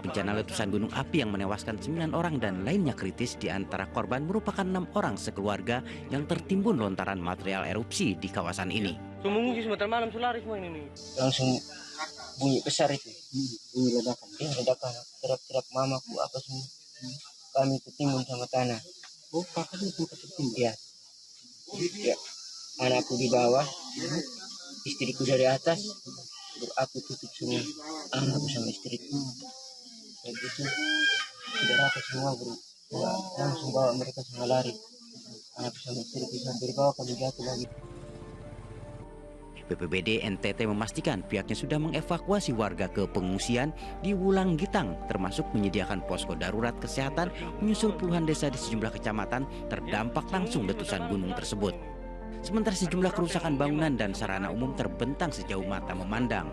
Bencana letusan gunung api yang menewaskan 9 orang dan lainnya kritis di antara korban merupakan 6 orang sekeluarga yang tertimbun lontaran material erupsi di kawasan ini. Mengungsi sebentar malam lari semua ini nih. Langsung bunyi besar itu. Bunyi ledakan. Ledakan. Teriak-teriak mamaku apa semua. Kami tertimbun sama tanah. Oh, kakak itu tertimbun? Iya. Ya. Anakku di bawah. Istriku dari atas. Aku tutup semua. Anakku sama istriku. Kayak gitu. Sudah rata semua bro. Langsung bawa mereka semua lari. Anakku sama istriku sampai di bawah kami jatuh lagi. BPBD NTT memastikan pihaknya sudah mengevakuasi warga ke pengungsian di Wulanggitang, termasuk menyediakan posko darurat kesehatan menyusul puluhan desa di sejumlah kecamatan terdampak langsung letusan gunung tersebut. Sementara sejumlah kerusakan bangunan dan sarana umum terbentang sejauh mata memandang.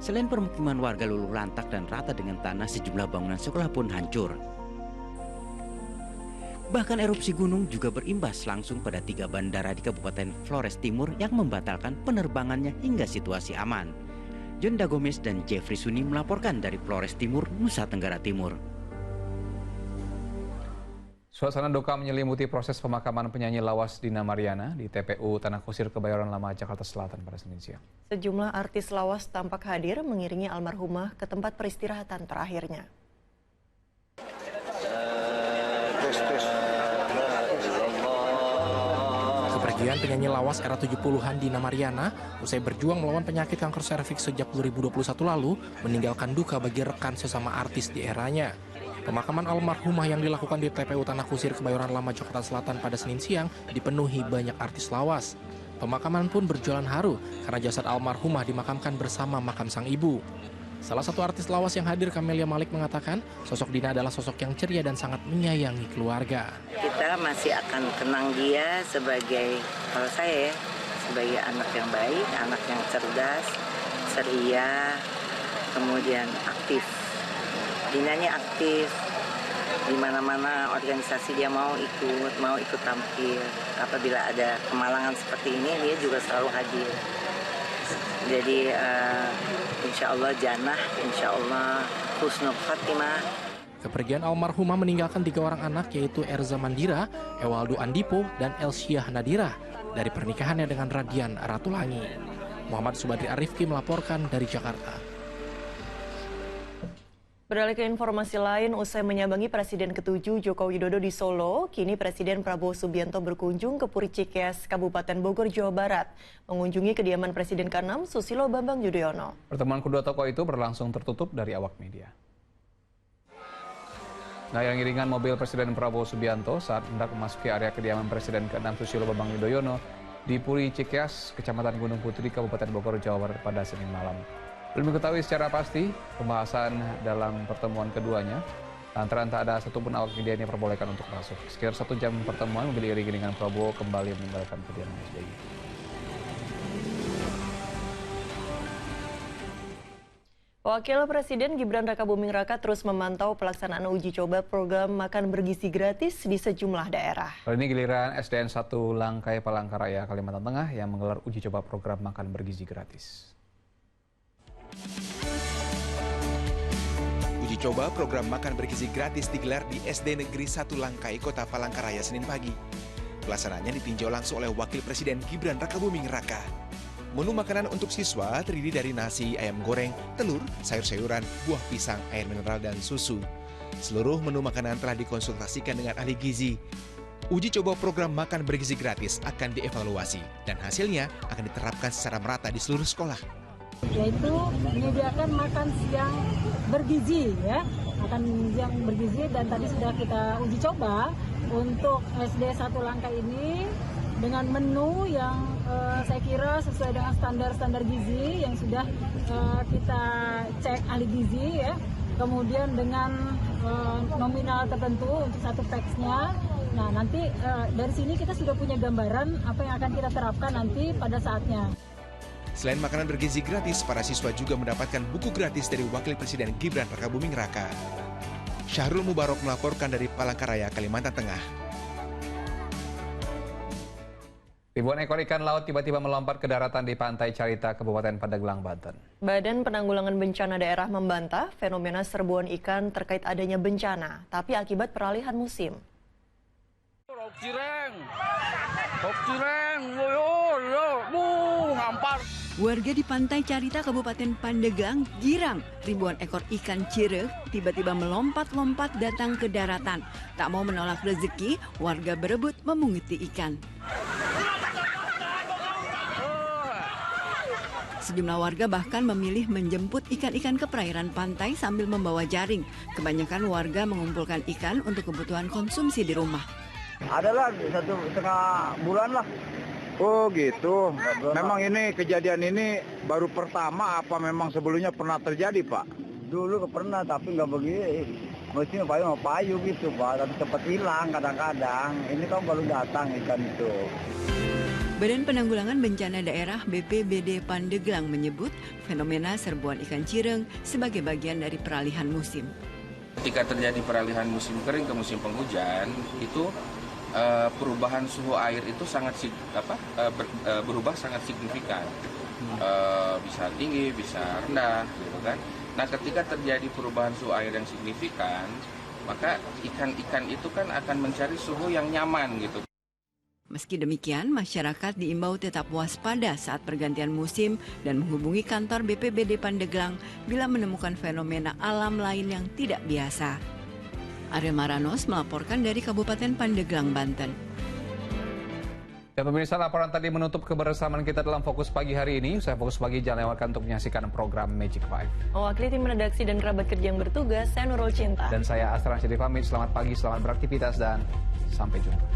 Selain permukiman warga luluh lantak dan rata dengan tanah, sejumlah bangunan sekolah pun hancur. Bahkan erupsi gunung juga berimbas langsung pada 3 bandara di Kabupaten Flores Timur yang membatalkan penerbangannya hingga situasi aman. Jonda Gomez dan Jeffrey Suni melaporkan dari Flores Timur, Nusa Tenggara Timur. Suasana duka menyelimuti proses pemakaman penyanyi lawas Dina Mariana di TPU Tanah Kusir, Kebayoran Lama, Jakarta Selatan pada Senin siang. Sejumlah artis lawas tampak hadir mengiringi almarhumah ke tempat peristirahatan terakhirnya. Kepergian penyanyi lawas era 70-an Dina Mariana usai berjuang melawan penyakit kanker serviks sejak 2021 lalu meninggalkan duka bagi rekan sesama artis di eranya. Pemakaman almarhumah yang dilakukan di TPU Tanah Kusir, Kebayoran Lama, Jakarta Selatan pada Senin siang dipenuhi banyak artis lawas. Pemakaman pun berjalan haru karena jasad almarhumah dimakamkan bersama makam sang ibu. Salah satu artis lawas yang hadir, Camelia Malik, mengatakan sosok Dina adalah sosok yang ceria dan sangat menyayangi keluarga. Kita masih akan kenang dia sebagai, kalau saya ya, sebagai anak yang baik, anak yang cerdas, ceria, kemudian aktif. Dinanya aktif, di mana-mana organisasi dia mau ikut tampil. Apabila ada kemalangan seperti ini, dia juga selalu hadir. Jadi insya Allah jannah, insya Allah husnul khatimah. Kepergian almarhumah meninggalkan 3 orang anak, yaitu Erza Mandira, Ewaldo Andipo, dan Elsyah Nadira dari pernikahannya dengan Radian Ratulangi. Muhammad Subadri Arifki melaporkan dari Jakarta. Beralih ke informasi lain, usai menyambangi Presiden ke-7 Joko Widodo di Solo, kini Presiden Prabowo Subianto berkunjung ke Puri Cikeas, Kabupaten Bogor, Jawa Barat, mengunjungi kediaman Presiden ke-6 Susilo Bambang Yudhoyono. Pertemuan kedua tokoh itu berlangsung tertutup dari awak media. Iring-iringan mobil Presiden Prabowo Subianto saat hendak memasuki area kediaman Presiden ke-6 Susilo Bambang Yudhoyono di Puri Cikeas, Kecamatan Gunung Putri, Kabupaten Bogor, Jawa Barat pada Senin malam. Belum diketahui secara pasti pembahasan dalam pertemuan keduanya, lantaran tak ada satupun awak media yang diperbolehkan untuk masuk. Sekitar 1 jam pertemuan, mobil iring-iringan Prabowo kembali meninggalkan kediaman SBY. Wakil Presiden Gibran Rakabuming Raka terus memantau pelaksanaan uji coba program makan bergizi gratis di sejumlah daerah. Kali ini giliran SDN 1 Langkai Palangkaraya, Kalimantan Tengah yang menggelar uji coba program makan bergizi gratis. Uji coba program makan bergizi gratis digelar di SD Negeri 1 Langkai, Kota Palangkaraya, Senin pagi. Pelaksanaannya ditinjau langsung oleh Wakil Presiden Gibran Rakabuming Raka. Menu makanan untuk siswa terdiri dari nasi, ayam goreng, telur, sayur-sayuran, buah pisang, air mineral, dan susu. Seluruh menu makanan telah dikonsultasikan dengan ahli gizi. Uji coba program makan bergizi gratis akan dievaluasi dan hasilnya akan diterapkan secara merata di seluruh sekolah. Yaitu menyediakan makan siang bergizi, ya, makan siang bergizi, dan tadi sudah kita uji coba untuk SD 1 Langkai ini dengan menu yang saya kira sesuai dengan standar gizi yang sudah kita cek ahli gizi, ya. Kemudian dengan nominal tertentu untuk satu packsnya. Nah, nanti dari sini kita sudah punya gambaran apa yang akan kita terapkan nanti pada saatnya. Selain makanan bergizi gratis, para siswa juga mendapatkan buku gratis dari Wakil Presiden Gibran Rakabuming Raka. Syahrul Mubarok melaporkan dari Palangkaraya, Kalimantan Tengah. Ribuan ekor ikan laut tiba-tiba melompat ke daratan di Pantai Carita, Kabupaten Pandeglang, Banten. Badan Penanggulangan Bencana Daerah membantah fenomena serbuan ikan terkait adanya bencana, tapi akibat peralihan musim. Warga di Pantai Carita, Kabupaten Pandeglang girang ribuan ekor ikan cireh tiba-tiba melompat-lompat datang ke daratan. Tak mau menolak rezeki, warga berebut memungiti ikan. Sejumlah warga bahkan memilih menjemput ikan-ikan ke perairan pantai sambil membawa jaring. Kebanyakan warga mengumpulkan ikan untuk kebutuhan konsumsi di rumah. Adalah 1,5 bulan lah. Oh gitu. Memang ini kejadian ini baru pertama apa memang sebelumnya pernah terjadi, Pak? Dulu pernah tapi nggak begini. Mestinya payu gitu, Pak. Tapi cepat hilang kadang-kadang. Ini kan baru datang ikan itu. Badan Penanggulangan Bencana Daerah BPBD Pandeglang menyebut fenomena serbuan ikan cireng sebagai bagian dari peralihan musim. Ketika terjadi peralihan musim kering ke musim penghujan, itu perubahan suhu air itu berubah sangat signifikan. Bisa tinggi, bisa rendah, gitu kan. Nah, ketika terjadi perubahan suhu air yang signifikan, maka ikan-ikan itu kan akan mencari suhu yang nyaman, gitu. Meski demikian, masyarakat diimbau tetap waspada saat pergantian musim dan menghubungi kantor BPBD Pandeglang bila menemukan fenomena alam lain yang tidak biasa. Ariel Maranos melaporkan dari Kabupaten Pandeglang, Banten. Dan pemirsa, laporan tadi menutup kebersamaan kita dalam Fokus Pagi hari ini. Saya Fokus Pagi, jangan lewatkan untuk menyaksikan program Magic 5. Mewakili tim redaksi dan kerabat kerja yang bertugas, saya Nurul Cinta. Dan saya Astra Syedi pamit. Selamat pagi, selamat beraktivitas, dan sampai jumpa.